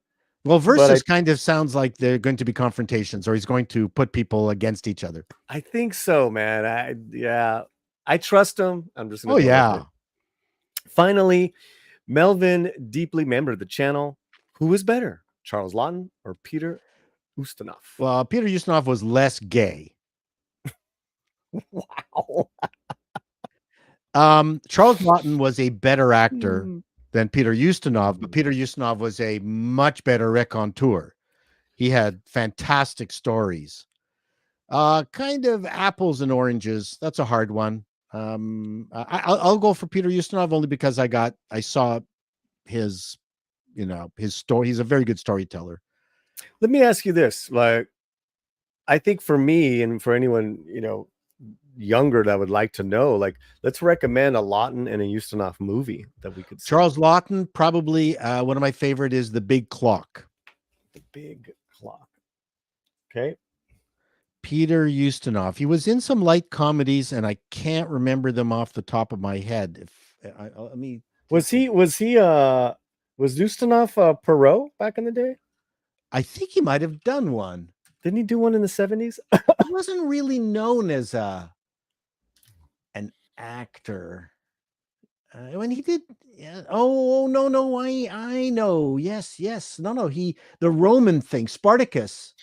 Versus kind of sounds like they're going to be confrontations, or he's going to put people against each other. I think so, man. I trust him. I'm just gonna. Oh yeah. Finally, Melvin, deeply member of the channel. Who is better, Charles Lawton or Peter Ustinov? Well, Peter Ustinov was less gay. Wow. Charles Lawton was a better actor than Peter Ustinov, but Peter Ustinov was a much better raconteur. He had fantastic stories. Kind of apples and oranges. That's a hard one. I'll go for Peter Ustinov only because I saw his story. He's a very good storyteller. Let me ask you this. Like, I think for me and for anyone, younger that would like to know, like, let's recommend a Lawton and a Ustinov movie that we could see. Charles Lawton, probably one of my favorite is The Big Clock. The Big Clock. Okay. Peter Ustinov. He was in some light comedies, and I can't remember them off the top of my head. Was Ustinov Perot back in the day? I think he might have done one. Didn't he do one in the 70s? He wasn't really known as an actor. When he did, no, I know. Yes. No, the Roman thing, Spartacus.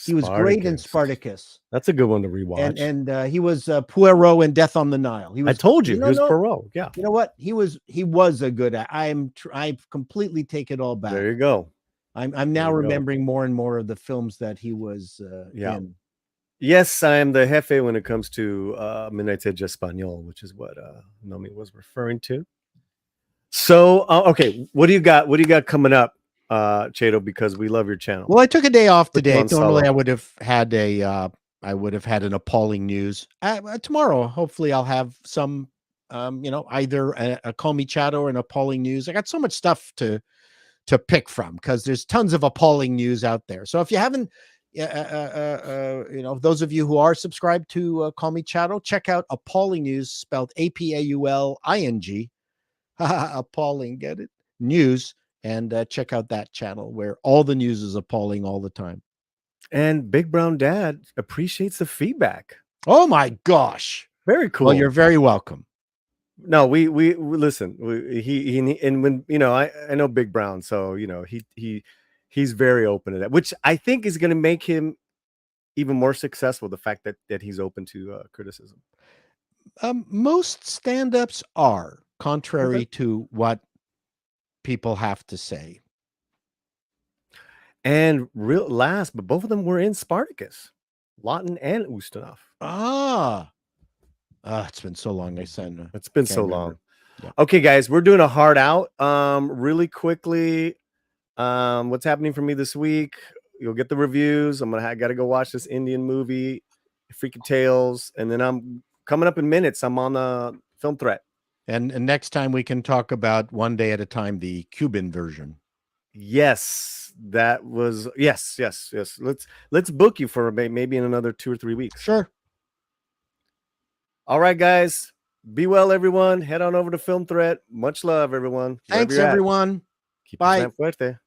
He was great in Spartacus. Spartacus. That's a good one to rewatch. And he was Poirot in Death on the Nile. He was, I told you, he was no, Poirot. Yeah. You know what? He was a good. I completely take it all back. There you go. I'm now remembering more and more of the films that he was in. Yes, I am the jefe when it comes to Midnight's Edge Espanol, which is what Nomi was referring to. So, okay, what do you got? What do you got coming up, Chato? Because we love your channel. Well, I took a day off today. On Normally, solo. I would have had an appalling news. Tomorrow, hopefully, I'll have some, either a Call Me Chato or an appalling news. I got so much stuff to pick from because there's tons of appalling news out there. So if you haven't, those of you who are subscribed to Call Me Chato, check out Appalling News, spelled APAULING. Appalling, get it? News. And check out that channel where all the news is appalling all the time. And Big Brown Dad appreciates the feedback. Oh my gosh. Very cool. Well, you're very welcome. No, we listen. He and when I know Big Brown, so he's very open to that, which I think is going to make him even more successful. The fact that he's open to criticism. Most stand-ups are contrary to what people have to say. And last, but both of them were in Spartacus, Lawton and Ustinov. It's been so long. It's been so long. Yeah. Okay, guys, we're doing a hard out. Really quickly, what's happening for me this week? You'll get the reviews. I got to go watch this Indian movie, Freaky Tales, and then I'm coming up in minutes. I'm on the Film Threat. And next time we can talk about One Day at a Time, the Cuban version. Yes, that was yes. Let's book you for maybe in another 2 or 3 weeks. Sure. All right, guys. Be well, everyone. Head on over to Film Threat. Much love, everyone. Thanks, everyone. Keep Bye. it fuerte.